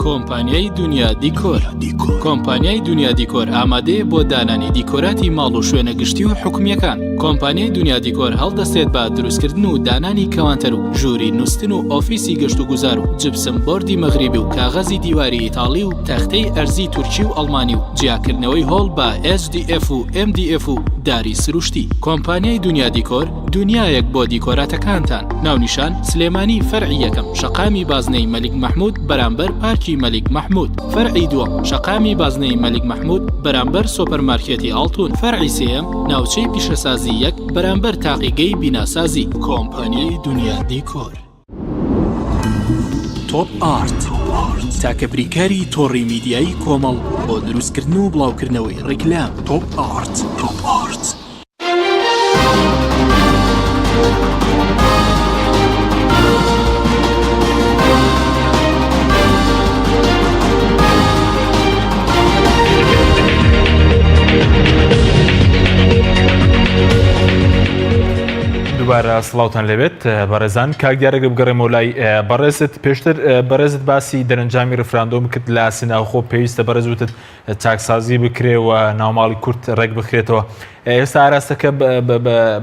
کۆمپانیای دنیا دیکۆر کۆمپانیای دنیا دیکۆر ئامادەیە بۆ دانانی دیکۆراتی ماڵ و شوێنە گشتی و حکومیەکان. کۆمپانیای دنیا دیکۆر هەڵدەستێت بە دروستکردن و دانانی کەوانتەر و ژووری نووسن و ئۆفیسی گەشت و گوزار و جبسم بۆردی مەغریبی و کاغەزی دیواری ئیتاڵی و تەختەی ئەرزی تورکی و ئەڵمانی و جیاکردنەوەی هۆڵ بە SDF و MDF و داری سروشتی. کۆمپانیای دنیا دیکۆر دنیایەک بۆ دیکۆراتەکانتان. ناونیشان سلێمانی فەرعی یەکەم شەقامی بازنەی مەلیک مەحموود بەرامبەر پارکی مەلیک مەحموود فەرعی دووەم شەقامی بازنەی مەلیک مەحموود بەرامبەر سۆپەرمارکێتی ئاڵتون فەرعی سێیەم ناوچەی پیشەسازی یەک بەرامبەر تاقیگەی بیناسازی. کۆمپانیای دنیا دیکۆر. تۆپ ئارت تاکە بریکاری تۆڕی میدیایی کۆمەڵ بۆ دروستکردن و بڵاوکردنەوەی ڕیکلام. تۆپ ئارت. دووبارە سڵاوتان لەبێت بەڕێزان کاک دیارەگە بگەڕێمەوە لای بەڕێزت پێشتر بەڕێزت باسی دەرەنجامی ڕفراندۆم کرد لە سیناوخۆ پێویستە بەڕێزوتت چاکسازی بکرێەوە ناوماڵی کورد ڕێک بخرێتەوە. ئێستا ئاراستەکە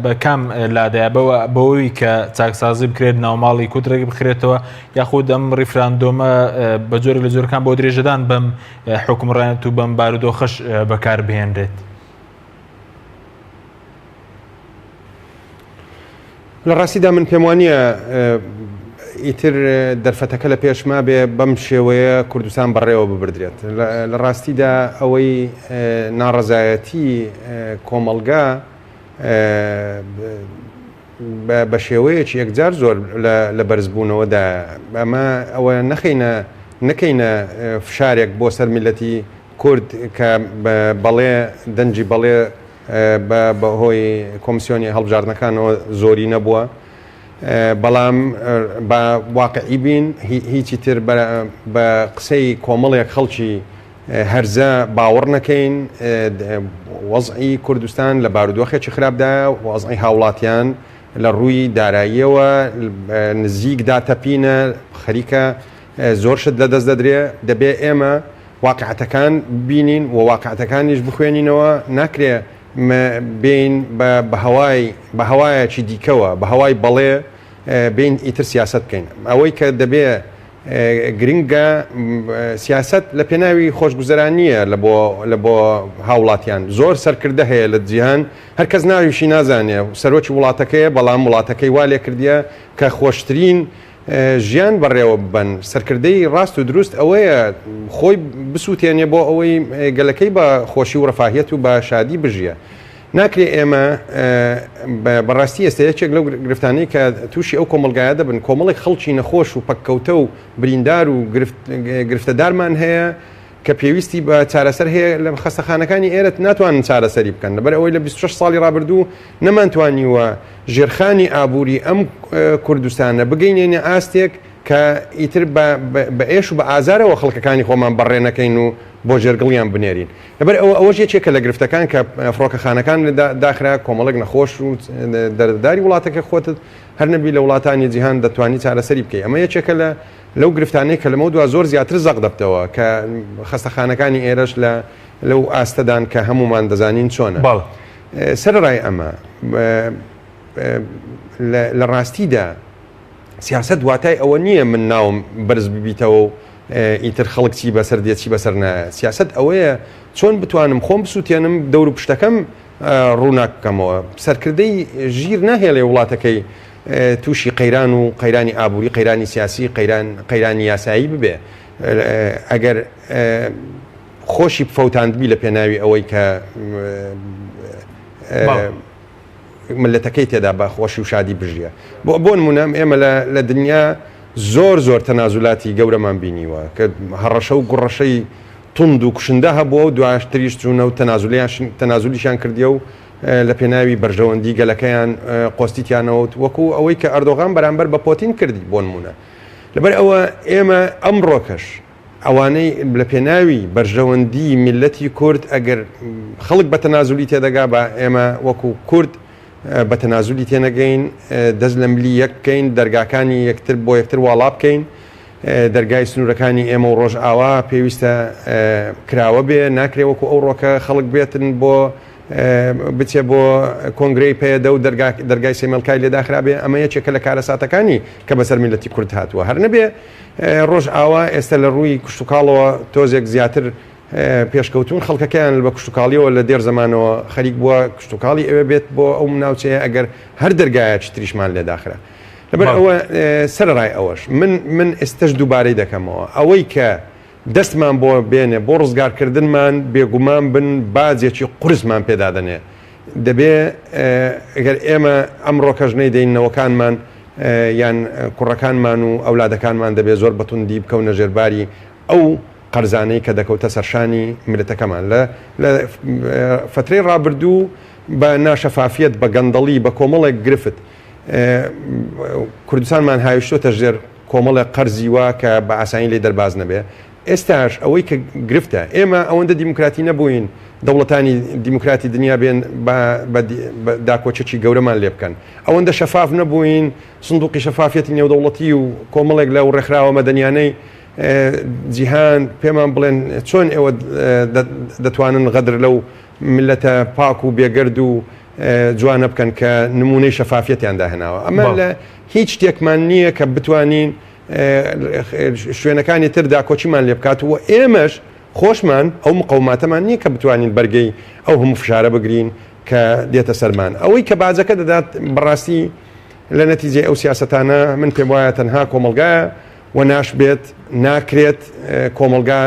بە کام لادایە بەوەی کە چاکسازی بکرێت ناوماڵی کورد ڕێک بخرێتەوە یاخود ئەم ڕیفراندۆمە بە جۆرێک لە جۆرەکان بۆ درێژەدان بەم حکومڕایەت و بەم بارودۆخەش بەکاربهێنرێت؟ لە ڕاستیدا من پێم وانییە ئیتر دەرفەتەکە لە پێشما بێ بەم شێوەیە کوردستان بەڕێوە ببردرێت لە ڕاستیدا ئەوەی ناڕەزایەتی کۆمەڵگا بە شێوەیەکی یەکجار زۆر لە بەرزبوونەوەدا ئەمە ئەوە نەکەینە فشارێک بۆ سەر میلەتی کورد کە بەڵێ دەنجی بەڵێ بەهۆی کۆمسیۆنی هەڵبژاردنەکانەوە زۆری نەبووە بەڵام بە واقعی بین هیچی تر بە قسەی کۆمەڵێک خەڵکی هەرزە باوەڕ نەکەین وەزعی کوردستان لە بارودۆخێکی خراپدا وەزعی هاوڵاتیان لە ڕووی داراییەوە نزیک داتەپینە خەریکە زۆر شت لەدەست دەدرێ دەبێ ئێمە واقعەتەکان بینین و واقعەتەکانیش بخوێنینەوە ناکرێ بین بە هەوایەکی دیکەوە بە هەوای بەڵێ بین ئیتر سیاست بکەین ئەوەی کە دەبێ گرنگە سیاست لە پێناوی خۆشگوزەرانیە لە بۆ هاوڵاتیان زۆر سەرکردە هەیە لە جیهان هەرکەس ناویشی نازانێ سەرۆکی وڵاتەکەیە بەڵام وڵاتەکەی وا لێ کردیە کە خۆشترین ژیان بەڕێوە ببەن سەرکردەی ڕاست و دروست ئەوەیە خۆی بسووتێنێ بۆ ئەوەی گەلەکەی بە خۆشی و ڕەفاهیەت و بە شادی بژیە ناکرێ ئێمە بەڕاستی ئێستا یەکێک لەو گرفتانەی کە تووشی ئەو کۆمەلگایە دەبن کۆمەڵی خەڵکی نەخۆش و پەککەوتە و بریندار و گرفتەدارمان هەیە کە پێویستی بە چارەسەر هەیە لە خەستەخانەکانی ئێرە ناتوانن چارەسەری بکەن لەبەر ئەوەی لە 26 ساڵی ڕابردوو نەمانتوانیوە ژێرخانی ئابووری ئەم کوردستانە بگەینێنێ ئاستێک کە ئیتر بە ئێش و بە ئازارەوە خەڵکەکانی خۆمان بەڕێنەکەین و بۆ ژێرگڵیان بنێرین لەبەر ئەوەش یەکێکە لە گرفتەکان کە فڕۆکەخانەکان داخرا کۆمەڵێک نەخۆش و دەرداری وڵاتەکە خۆتت هەر نەبی لە وڵاتانی جیهان دەتوانی چارەسەری بکەی ئەمە یەکێکە لەو گرفتانەی کە لەمە دووە زۆر زیاتر زەق دەبتەوە کە خەستەخانەکانی ئێرەش لەو ئاستەدان کە هەمومان دەزانین چۆنە سەرڕای ئەمە لە ڕاستیدا سیاست دواتای ئەوە نییە من ناوم بەرز ببیتەوە و ئیتر خەڵک چی بەسەر دێت چی بەسەر نایە سیاست ئەوەیە چۆن بتوانم خۆم بسووتێنم دەور و پشتەکەم ڕووناکەمەوە سەرکردەی ژیر ناهێڵێ وڵاتەکەی تووشی قەیران و قەیرانی ئابووری قەیرانی سیاسی قەیرانی یاسایی ببێ ئەگەر خۆشی فەوتاندبی لە پێناوی ئەوەی کە ملەتەکەی تێدا بە خۆشی و شادی بژیە بۆ نمونە ئێمە لە دنیا زۆر تەنازولاتی گەورەمان بینیوە کە هەڕەشە و گوڕەشەی تند و کوشندە هەبووە و دواشتریش چوونە و تەنازولیشان کردیە و لە پێناوی بەرژەوەندی گەلەکەیان قۆستیتیانەوەت وەکو ئەوەی کە ئەردۆغان بەرامبەر بە پۆتین کردی بۆ نمونە لەبەر ئەوە ئێمە ئەمڕۆکەش ئەوانەی لە پێناوی بەرژەوەندی میلەتی کورد ئەگەر خەڵک بە تەنازولی تێدەگا بە ئێمە وەکو کورد بە تەنازولی تێنەگەین دەست لە ملی یەک بکەین دەرگاکانی یەکتر بۆ یەکتر واڵا بکەین دەرگای سنوورەکانی ئێمە و ڕۆژ ئاوا پێویستە کراوە بێ ناکرێ وەکو ئەو ڕۆکە خەڵک بێتن بۆ بچێ بۆ کۆنگرەی پێدە و دەرگای سێمەلکای لێداخرابێ ئەمە یەکێکە لە کارەساتەکانی کە بەسەر میلەتی کورد هاتووە هەر نەبێ ڕۆژ ئاوا ئێستا لە ڕووی کشتتوکاڵەوە تۆزێک زیاتر پێشکەوتون خەڵکەکەیان لە کشتتوکاڵیەوە لە دێر زمانەوە خەریک بووە کشتتوکاڵی ئەوێ بێت بۆ ئەو ناوچەیە ئەگەر هەر دەرگایەکی تریشمان لێداخرا لەبەر ئەوە سەرڕای ئەوەش من ئێستش دووبارەی دەکەمەوە ئەوەی کە دەستمان بۆ بێنێ بۆ ڕزگارکردنمان بێگومان بن بازێکی قورسمان پێدادنێ دەبێ ئەگەر ئێمە ئەم ڕۆکەژنەی دەینەوەکانمان یان کوڕەکانمان و ئەولادەکانمان دەبێت زۆر بەتوندی بکەونە ژێرباری ئەو قەرزانەی کە دەکەوتە سەرشانی ملەتەکەمان لە فترەی ڕابردوو بە ناشەفافیت بە گەندەڵی بە کۆمەڵێک گرفت کوردستانمان هاویشتۆتە ژێر کۆمەڵێک قەرزیوە کە بە ئاسانی لێ دەرباز نەبێ ئێستاش ئەوەی کە گرفتە ئێمە ئەوەندە دیموکراتی نەبووین دەوڵەتانی دیموکراتی دنیا بێن داکۆچەکی گەورەمان لێ بکەن ئەوەندە شەفاف نەبووین سندوقی شەفافەتی نێودەوڵەتی و کۆمەڵێک لەو ڕێکخراوە مەدەنیانەی جیهان پێمان بڵێن چۆن ئێوە دەتوانن غەدر لەو ملەتە پاک و بێگەرد و جوانە بکەن کە نمونەی شەفافەتیاندا هێناوە ئەمە لە هیچ شتێکمان نییە کە بتوانین شوێنەکانی تردا کۆچیمان لێ بکات و ئێمەش خۆشمان ئەو مقەوماتەمان نییە کە بتوانین بەرگەی ئەو هەموو فشارە بگرین کە دێتە سەرمان ئەوەی کە بازەکە دەدات بەڕاستی لە نەتیجێ ئەو سیاستانە من پێم وایە تەنها کۆمەلگایە و ناش بێت ناکرێت کۆمەلگا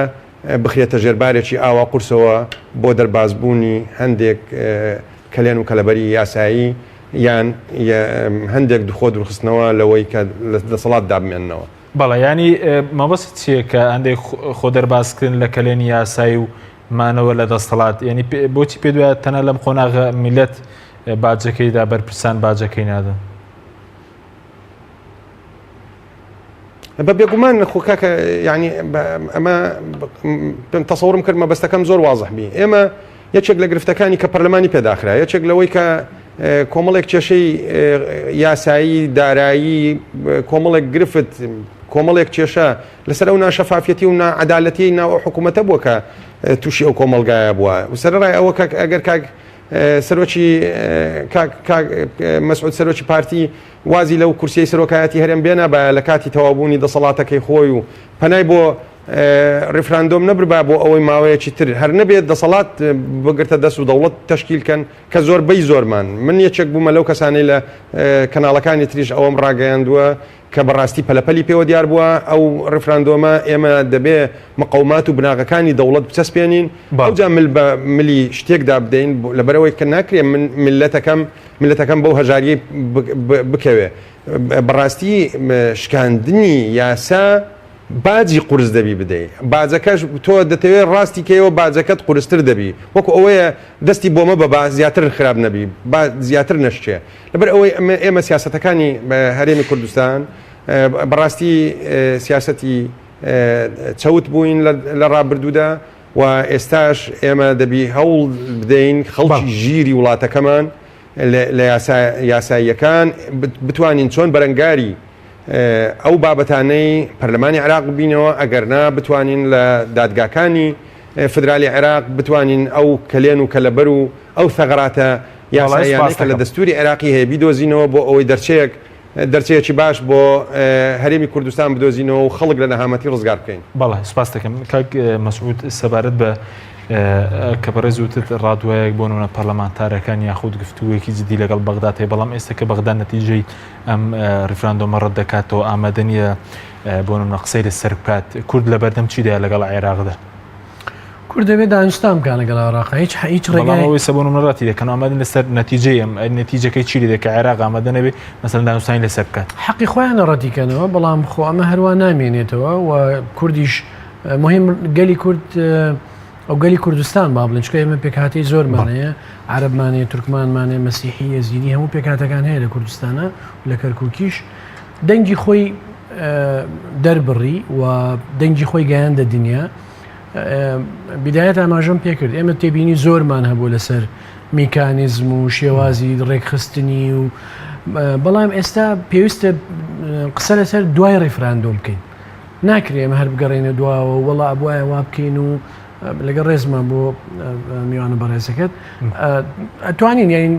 بخرێتە ژێربارێکی ئاوا قورسەوە بۆ دەربازبوونی هەندێک کەلێن و کەلەبەری یاسایی یان هەندێک دخۆ درخستنەوە لەوەی کە لە دەسەڵات دابمێننەوە. بەڵێ ینی مەبەست چییە کە هەندێک خۆ دەربازکردن لە کەلێنی یاسایی و مانەوە لە دەسەڵات ینی بۆچی پێ دوایە تەنە لەم خۆناغە میلەت باجەکەیدا بەرپرسان باجەکەی نادەن؟ بە بێگومان خۆکاکە ینی ئەمە تەسەورم کرد مەبەستەکەم زۆر وازح بی. ئێمە یەکێک لە گرفتەکانی کە پەرلەمانی پێداخرا یەکێک لەوەی کە کۆمەڵێک کێشەی یاسایی دارایی کۆمەڵێک گرفت کۆمەڵێک کێشە لەسەر ئەو ناشەفافەتی و ناعەدالەتی ناو حکوومەتە بووە کە تووشی ئەو کۆمەلگایە بووە و سەرڕای ئەوە ئەگەر کاک سەرۆکی مەسعود سەرۆکی پارتی وازی لەو کورسیی سەرۆکایەتی هەرێم بێنە بە لە کاتی تەوابوونی دەسەڵاتەکەی خۆی و پەنای بۆ ڕفراندۆم نەبربا بۆ ئەوەی ماوەیەکی تر هەر نەبێت دەسەڵات بگرتە دەست و دەوڵەت تەشکیلکەن کە زۆربەی زۆرمان من یەکێک بوومە لەو کەسانەی لە کەناڵەکانی تریش ئەوەم ڕاگەیاندووە کە بەڕاستی پەلەپەلی پێوە دیار بووە ئەو ڕفراندۆمە ئێمە دەبێ مەقەومات و بناغەکانی دەوڵەت بچەسپێنین ئەوجا ملی شتێکدا بدەین لەبەرەوەی کە ناکرێ من ملەتەکەم بەو هەژاریە بکەوێ بەڕاستی شکاندنی یاسا باجی قورس دەبی بدەیت باجەکەش تۆ دەتەوێت ڕاستی کەیەوە باجەکەت قورستر دەبی وەکو ئەوەیە دەستی بۆمە بە زیاتر خراپ نەبی زیاتر نەشتێ لەبەر ئەوەی ئێمە سیاسەتەکانی هەرێمی کوردستان بەڕاستی سیاسەتی چەوت بووین لە ڕابردوودا و ئێستاش ئێمە دەبی هەوڵ بدەین خەڵکی ژیری وڵاتەکەمان لە یاساییەکان بتوانین چۆن بەرەنگاری ئەو بابەتانەی پەرلەمانی عێراق ببینەوە ئەگەرنا بتوانین لە دادگاکانی فدرالی عێراق بتوانین ئەو کەلێن و کەلەبەر و ئەو ثەغراتە یاساییانەی کە لە دەستوری عێراقی هەیە بیدۆزینەوە بۆ ئەوەی دەرچەیەکی باش بۆ هەرێمی کوردستان بدۆزینەوە و خەڵک لە نەهامەتی ڕزگار بکەین. بەڵێ سپاس دەکەم کاک مەسعود سەبارەت بە کە بەڕێز وتت ڕادوایەک بۆ نمونە پەرلەمانتارەکان یاخود گفتووەیەکی جدی لەگەڵ بەغداد هەیە بەڵام ئێستا کە بەغداد نەتیجەی ئەم ڕیفراندۆمە ڕەت دەکاتەوە ئامادە نیە بۆ نمونە قسەی لەسەر بکات کورد لە بەردەم چیدایە لەگەڵ عێراقدا کورد دەبێت دانیشتان بکات لەگەڵ عێراق هیچ ڕێگەی سە بۆ نمونە ڕاتی دەکەن ئامادەن لەسەر نەتیجەی ئەم نەتیجەکەی چی دەکە عێراق ئامادە نەبێ مەسەڵەن دانوستانی لەسەر بکات حەقی خۆیان ڕەتیکەنەوە بەڵام خۆ ئەمە هەروە نامێنێتەوە و کوردیش مهم گەلی کورد ئەو گەلی کوردستان با بڵێن چکە ئێمە پێکهاتەی زۆرمانەیە عەرەبمانەیە تورکمانمانەیە مەسیحی یەزیدی هەموو پێکهاتەکان هەیە لە کوردستانە و لە کەرکووکیش دەنگی خۆی دەربڕی و دەنگی خۆی گەیاندە دنیا بیدایەت ئاماژەم پێکرد ئێمە تێبینی زۆرمان هەبوو لەسەر میکانیزم و شێوازی ڕێکخستنی و بەڵام ئێستا پێویستە قسە لەسەر دوای ڕیفراندۆم بکەین ناکرێ ئێمە هەر بگەڕێنە دواوە وەڵا ئەبوایە وا بکەین و لەگەڵ ڕێزمان بۆ میوانە بەڕێزەکەت ئەتوانین یان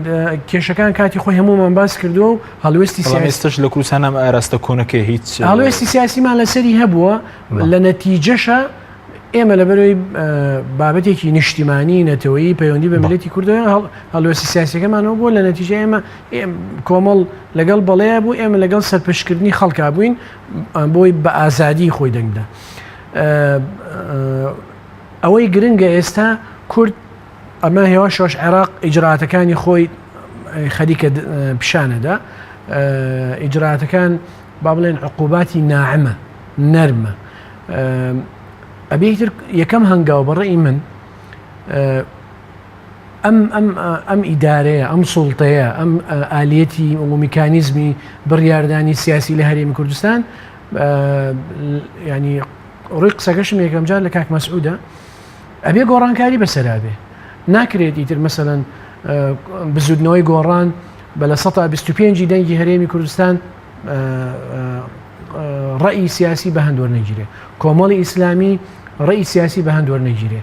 کێشەکان کاتی خۆی هەمومان باس کردووە و هەڵوێستی سیاستش لە کوردستان ئەم ئاراستە کۆنەکەی هیچ هەڵوێستی سیاسیمان لەسەری هەبووە لە نەتیجەشە ئێمە لەبەرەوەی بابەتێکی نیشتیمانی نەتەوەیی پەیوەندی بە ملەتی کوردە هەڵوێستی سیاسەکەمانەوە بۆ لە نەتیجە ئێمە کۆمەڵ لەگەڵ بەڵەیە بوو ئێمە لەگەڵ سەرپەشکردنی خەڵکا بووین بۆی بە ئازادی خۆی دەنگدا ئەوەی گرنگە ئێستا کورد ئەمە هێوا شۆش عێراق ئیجراتەکانی خۆی خەریکە پیشانەدا ئیجراتەکان با بڵێن عقوباتی ناعمە نەرمە ئەبێتر یەکەم هەنگاو بەڕێی من ئەم ئیدارەیە ئەم سوڵتەیە ئەم ئالێتی و میکانیزمی بڕیاردانی سیاسی لە هەرێمی کوردستان ینی ڕووی قسەکەشم یەکەم جار لە کاک مەسعودە ئەبێ گۆڕانکاری بەسەرابێ ناکرێت ئیتر مەسەڵەن بزودنەوەی گۆڕان بە لە 125 دەنگی هەرێمی کوردستان ڕەئی سیاسی بە هەندوەر نەگیرێ کۆمەڵی ئیسلامی ڕەئی سیاسی بە هەندوەر نەگیرێ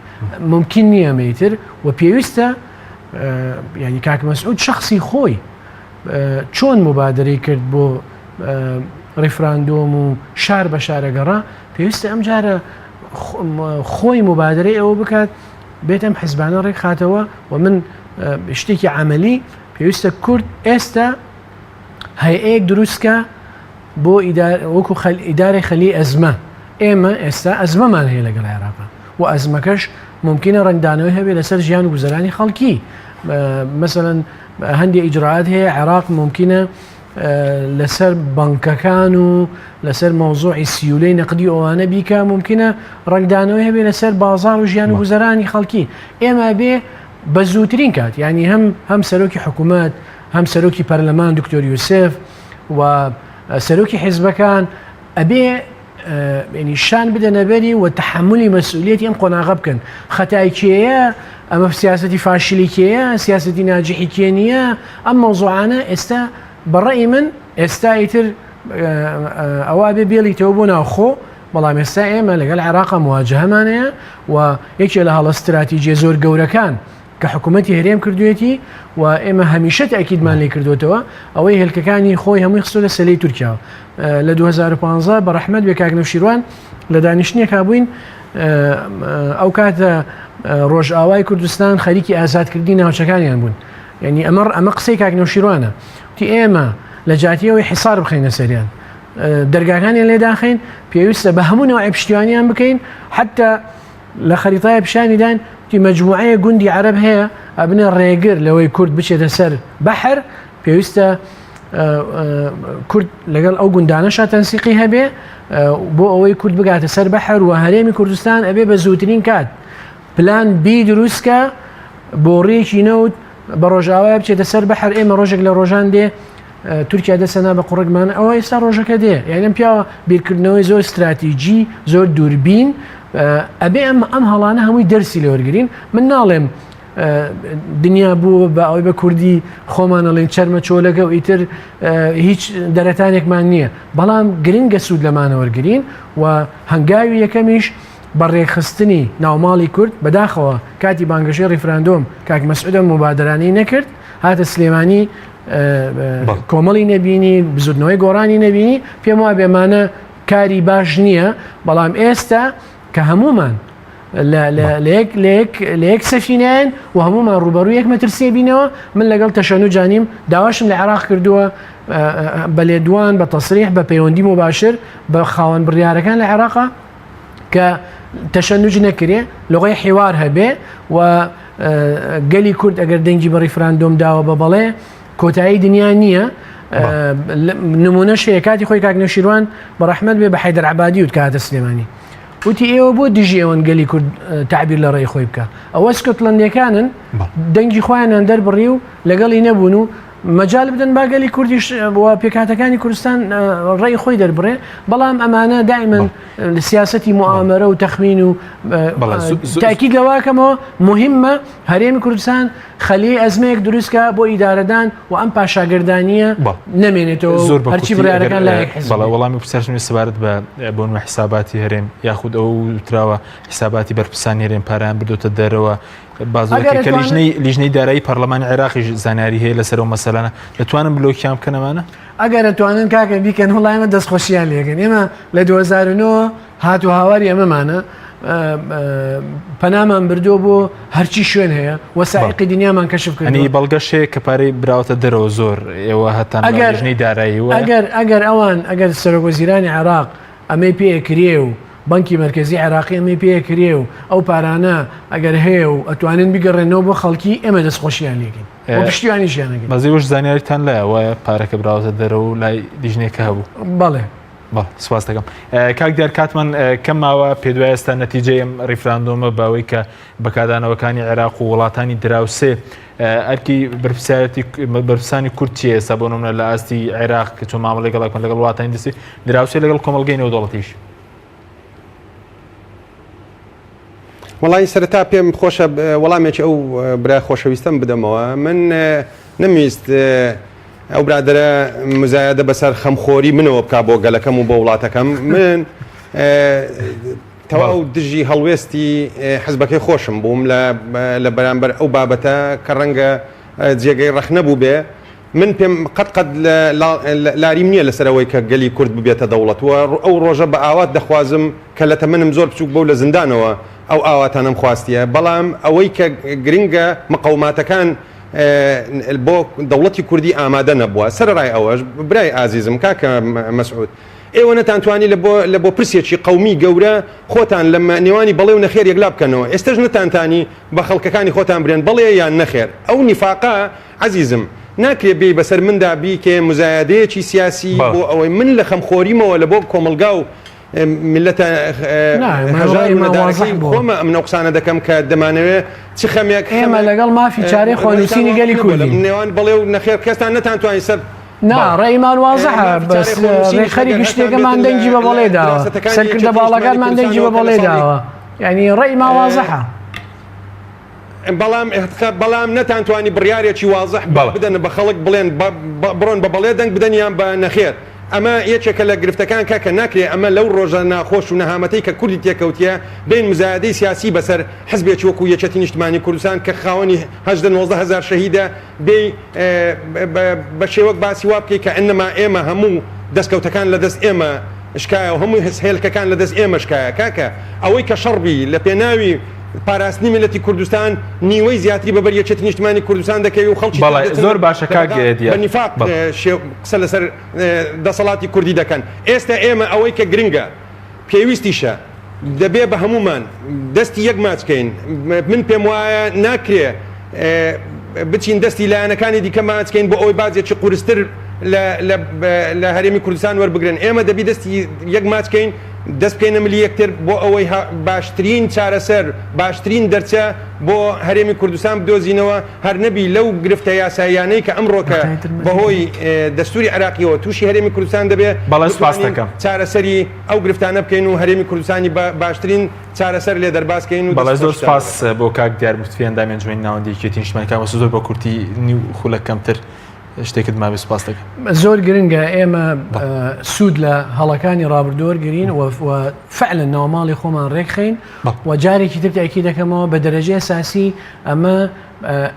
ممکن نییە مەیتر و پێویستە ینی کاک مەسعود شخصی خۆی چۆن مبادرەی کرد بۆ ڕیفراندۆم و شار بە شارەگەڕا پێویستە ئەم جارە خۆی مبادرەی ئەوە بکات بێتم حیزبانە ڕێک خاتەوە و من شتێکی عملی پێویستە کورد ئێستا هەیەیەک دروستکە بۆ وەکو ئیدارەی خەلی ئەزمە ئێمە ئێستا ئەزمەمان هەیە لەگەڵ عێراقا و ئەزمەکەش ممکنە ڕنگدانەوەی هەبێت لەسەر ژیان و گوزەرانی خەڵکی مثلەن هەندێک ئیجرعات هەیە عێراق ممکنە لەسەر بانکەکان و لەسەر مۆزوعی سیولەی نەقدی ئەوانە بیکە ممکنە ڕنگدانەوەی هەبێت لەسەر بازار و ژیان و گوزەرانی خەڵکی ئێمە بێ بە زووترین کات ینی هەم سەرۆکی حکوومەت هەم سەرۆکی پەرلەمان دکتۆر یوسف و سەرۆکی حیزبەکان ئەبێ ینی شان بدەنەبەری و تحملی مەسئولیەتی ئەم قۆناغە بکەن خەتای کێیە ئەمە سیاسەتی فاشلی کێیە سیاسەتی ناجحی کێ نییە ئەم مەوزوعانە ئێستا بەڕێی من ئێستا ئیتر ئەوە بێ بێڵیتەوە بۆ ناوخۆ بەڵام ئێستا ئێمە لەگەڵ عێراقا مواجهەمانەیە و یەکێ لە هەڵە استراتیجیە زۆر گەورەکان کە حکوومەتی هەرێم کردوێتی و ئێمە هەمیشە تاکیدمان لێ کردوێتەوە ئەوەی هێلکەکانی خۆی هەمووی خستۆ لە سەلەی تورکیا لە 2015 بە ڕەحمەت بێ کاک نەوشیروان لە دانیشتنێک هابووین ئەو کاتە ڕۆژئاوای کوردستان خەریکی ئازادکردنی ناوچەکانیان بوون یعنی ئەمە قسەی کاک نەوشیروانە تی ئێمە لە جاتیەوەی حیسار بخەینە سەریان دەرگاکانیان لێداخین پێویستە بە هەموو نەوەی پشتیوانیان بکەین حتا لە خەریتای پیشانیدان تی مجموعەیە گوندی عەرەب هەیە ئەبنە ڕێگر لەوەی کورد بچێتە سەر بەحر پێویستە کورد لەگەڵ ئەو گوندانەشا تەنسیقی هەبێ بۆ ئەوەی کورد بگاتە سەر بەحر و هەرێمی کوردستان ئەبێ بە زووترین کات پلان بی دروستکە بۆ ڕێکی نەوت بە ڕۆژاوای بچێتە سەر بەحر ئێمە ڕۆژێک لە ڕۆژان دێ تورکیا دەسەنا بە قوڕێکمان ئەوە ئێستا ڕۆژەکە دێ یعنی پیاوە بیرکردنەوەی زۆر استراتیجی زۆر دووربین ئەبێ ئەم هەڵانە هەمووی دەرسی لێوەرگرین من ناڵێم دنیا بوو بە ئەوەی بە کوردی خۆمانەڵێن چەرمە چۆلەکە و ئیتر هیچ دەرەتانێکمان نییە بەڵام گرنگە سوود لەمانەوەرگرین و هەنگاوی یەکەمیش بەڕێخستنی ناوماڵی کورد بەداخەوە کاتی بانگەشەی ڕیفراندۆم کاک مەسعودە مبادرانەی نەکرد هاتە سلێمانی کۆمەڵی نەبینی بزودنەوەی گۆڕانی نەبینی پێم وایە بێمانە کاری باش نییە بەڵام ئێستا کە هەمومان لە یەک سەفینەیەن و هەمومان ڕوبەڕوو یەک مەترسیە بینەوە من لەگەڵ تەشەنوو جانیم داواشم لە عێراق کردووە بە لێدوان بە تەسریح بە پەیوەندی مباشر بە خاوەن بڕیارەکان لە عێراقا کە تەشەنوج نەکرێ لەغۆی حیوار هەبێ و گەلی کورد ئەگەر دەنگی بە ڕیفراندۆم داوە بە بەڵێ کۆتایی دنیا نییە نمونەش هەیە کاتی خۆی کاک نەوشیروان بە ڕەحمەت بێ بە حەیدەر عەبادی وت کاتە سلێمانی وتی ئێوە بۆ دژی ئەوەن گەلی کورد تعبیر لە ڕێی خۆی بکە ئەوە سکۆتلەندیەکانن دەنگی خۆیانیان دەربڕی و لەگەڵی نەبوون و مەجال بدەن باگەلی کوردیش بۆ پێکاتەکانی کوردستان ڕێی خۆی دەربڕێ بەڵام ئەمانە دائیمەن لە سیاسەتی موامەرە و تەخمین و تاکید لەواکەمەوە مهمە هەرێمی کوردستان خەلیەی ئەزمەیەک دروستکە بۆ ئیدارەدان و ئەم پاشاگردانیە نەمێنێتەوە هەرچی بڕیارەکان لایەک حیزب وەڵامی پرسیارشمی سەبارەت بە بۆنمە حیساباتی هەرێم یاخود ئەو وتراوە حیساباتی بەرپرسانی هەرێم پارەیان بردوتە دەرەوە بازۆکە لیژنەی دارایی پەرلەمانی عێراقیش زانیاری هەیە لەسەرەوە مەسەلانە دەتوانن بلۆکیان بکەنەوانە ئەگەر دەتوانن کاکە بیکەن وڵایمە دەستخۆشییان لێگەن ئێمە لە 2009 هاتو هاواری ئەمەمانە پەنامان بردووە بۆ هەرچی شوێن هەیە وەسایقی دنیامان کەشف کردنی بەڵگەشەیە کە پارەی براوەتە دەرەوە زۆر ئێوە هەتان لیژنەی دارایی ئەگەر ئەوان ئەگەر سەرۆکوەزیرانی عێراق ئەمەی پێکرێ و بانکی مرکزی عێراقی ئەمەی پێکرێ و ئەو پارانە ئەگەر هەیە و ئەتوانن بگەڕێنەوە بۆ خەڵکی ئێمە دەستخۆشییان لێگەین پشتیوانیشیانەکەین بەزی وش زانیاریتان لایە وایە پارەکە براوەتە دەرەوە و لای لیژنێکە هەبوو بەڵێ سپاس دەکەم کاک دیار کاتمان کەم ماوە پێ دوای ئێستا نەتیجەی ئەم ڕیفراندۆمە باوەی کە بەکادانەوەکانی عێراق و وڵاتانی دراوسێ ئەرکی بەرپرسانی کورد چیە ئێستا بۆ نمونە لە ئاستی عێراق کە چۆن مامەڵەی گەڵاکن لەگەڵ وڵاتانی دەستی دراوسێ لەگەڵ کۆمەڵگەی نێودەوڵەتیش وڵی سەرەتا پێم خۆشە وەڵامێکی ئەو برا خۆشەویستم بدەمەوە من نەمویست ئەو برادرە مزایەدە بەسەر خەمخۆری منەوە بک بۆ گەلەکەم و بۆ وڵاتەکەم من تەواو دژی هەڵوێستی حزبەکەی خۆشم بووم لە بەرامبەر ئەو بابەتە کە ڕەنگە جێگەی ڕەخ نەبوو بێ من پێم قەت لاریم نییە لەسەرەوەی کە گەلی کورد ببێتە دەوڵەت و ئەو ڕۆژە بە ئاوات دەخوازم کە لە تەمەنم زۆر بچووک بەو لە زیندانەوە ئەو ئاواتانم خواستیە بەڵام ئەوەی کە گرنگە مقاوماتەکان بۆ دەوڵەتی کوردی ئامادە نەبووە سەرڕای ئەوەش برای ئازیزم کاکە مەسعود ئێوە نەتانتوانی لە بۆ پرسێکی قەومی گەورە خۆتان لە نێوانی بەڵێ و نەخێر یەکلا بکەنەوە ئێستش نتانتانی بە خەڵکەکانی خۆتان برێن بەڵێ یان نەخێر ئەو نیفاقا عزیزم ناکرێ بێ بەسەر مندا بیکێ مزایدەیەکی سیاسی بۆ ئەوەی من لە خەمخۆریمەوە لە بۆ کۆمەلگا و ملەتە هەژار مەدارەکەی خۆمە ئەم نەقسانە دەکەم کە دەمانەوێت چ خەمێک ئێمە لەگەڵ مافی چارەی خۆنووسینی گەلی کوردی نێوان بەڵێ و نەخێر کەستان نەتانتوانی سەر نا ڕێیمان وازەحە بەس ڕێخەری گشتێکەمان دەنگی بە بەڵێ داوە سەرکردە باڵەکانمان دەنگی بە بەڵێ داوە یعنی ڕێیمان وازەحە بەڵام نەتانتوانی بڕیارێکی وازح بدەن بە خەڵک بڵێن بڕۆن بە بەڵێ دەنگ بدەنیان بە نەخێر ئەمە یەکێکە لە گرفتەکان کاکە ناکرێ ئەمە لەو ڕۆژە ناخۆش و نەهامەتەی کە کوردی تێکەوتیە بین مزایدەی سیاسی بەسەر حزبێکی وەکو یەکێتی نیشتمانی کوردستان کە خاوەنی 19,000 شەهیدە بێ بە شێوەک باسی وا بکەی کە ئەنەما ئێمە هەموو دەستکەوتەکان لە دەست ئێمە شکایە و هەمووی هێلکەکان لە دەست ئێمە شکایە کاکە ئەوەی کە شەڕبی لە پێناوی پاراستنی ملەتی کوردستان نیوەی زیاتری بەبەر یەکێتی نیشتمانی کوردستان دەکەوی و خەڵکی زۆر باشە بە نیفاق قسە لەسەر دەسەڵاتی کوردی دەکەن ئێستا ئێمە ئەوەی کە گرنگە پێویستیشە دەبێ بە هەمومان دەستی یەک ماچکەین من پێم وایە ناکرێ بچین دەستی لایەنەکانی دیکە ماچکەین بۆ ئەوی بازێکی قورستر لە هەرێمی کوردستان وەربگرن ئێمە دەبی دەستی یەک ماچکەین دەست بکەینە ملی یەکتر بۆ ئەوەی باشترین چارەسەر باشترین دەرچە بۆ هەرێمی کوردستان بدۆزینەوە هەر نەبی لەو گرفتە یاساییانەی کە ئەمڕۆکە بەهۆی دەستوری عراقیەوە تووشی هەرێمی کوردستان دەبێت چارەسەری ئەو گرفتانە بکەین و هەرێمی کوردستانی باشترین چارەسەر لێ دەرباسکەین و بەڵێ زۆر سپاس بۆ کاک دیارمفتویان دامێنجوێن ناوەندێکێتی نیشتمانیەکان وەسە زۆر بە کورتی نیو خولە کەمتر شتێکت ماوێ سپاس دەکەم زۆر گرنگە ئێمە سوود لە هەڵەکانی ڕابردۆر گرین و فعلا ناوماڵی خۆمان ڕێکخین و جارێکی تر تاکی دەکەمەوە بە دەرەجێ ئەساسی ئەمە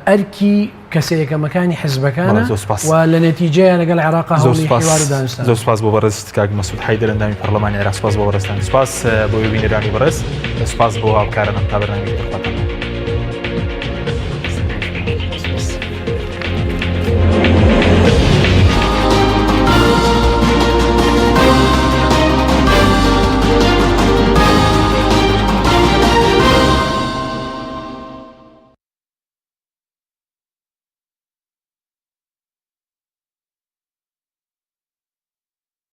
ئەرکی کەسەیەکەمەکانی حزبەکانە و لە نەتیجەیە لەگەڵ عێراق هەوڵی حیوار و دانوستان زۆر سپاس بۆ بەڕێز کاک مەسعود حەیدەر ئەندامی پەرلەمانی عێراق سپاس بۆ بەڕێستان سپاس بۆ وێبینەرانی بەڕێز سپاس بۆ هاوکارانم تا بەرنامەی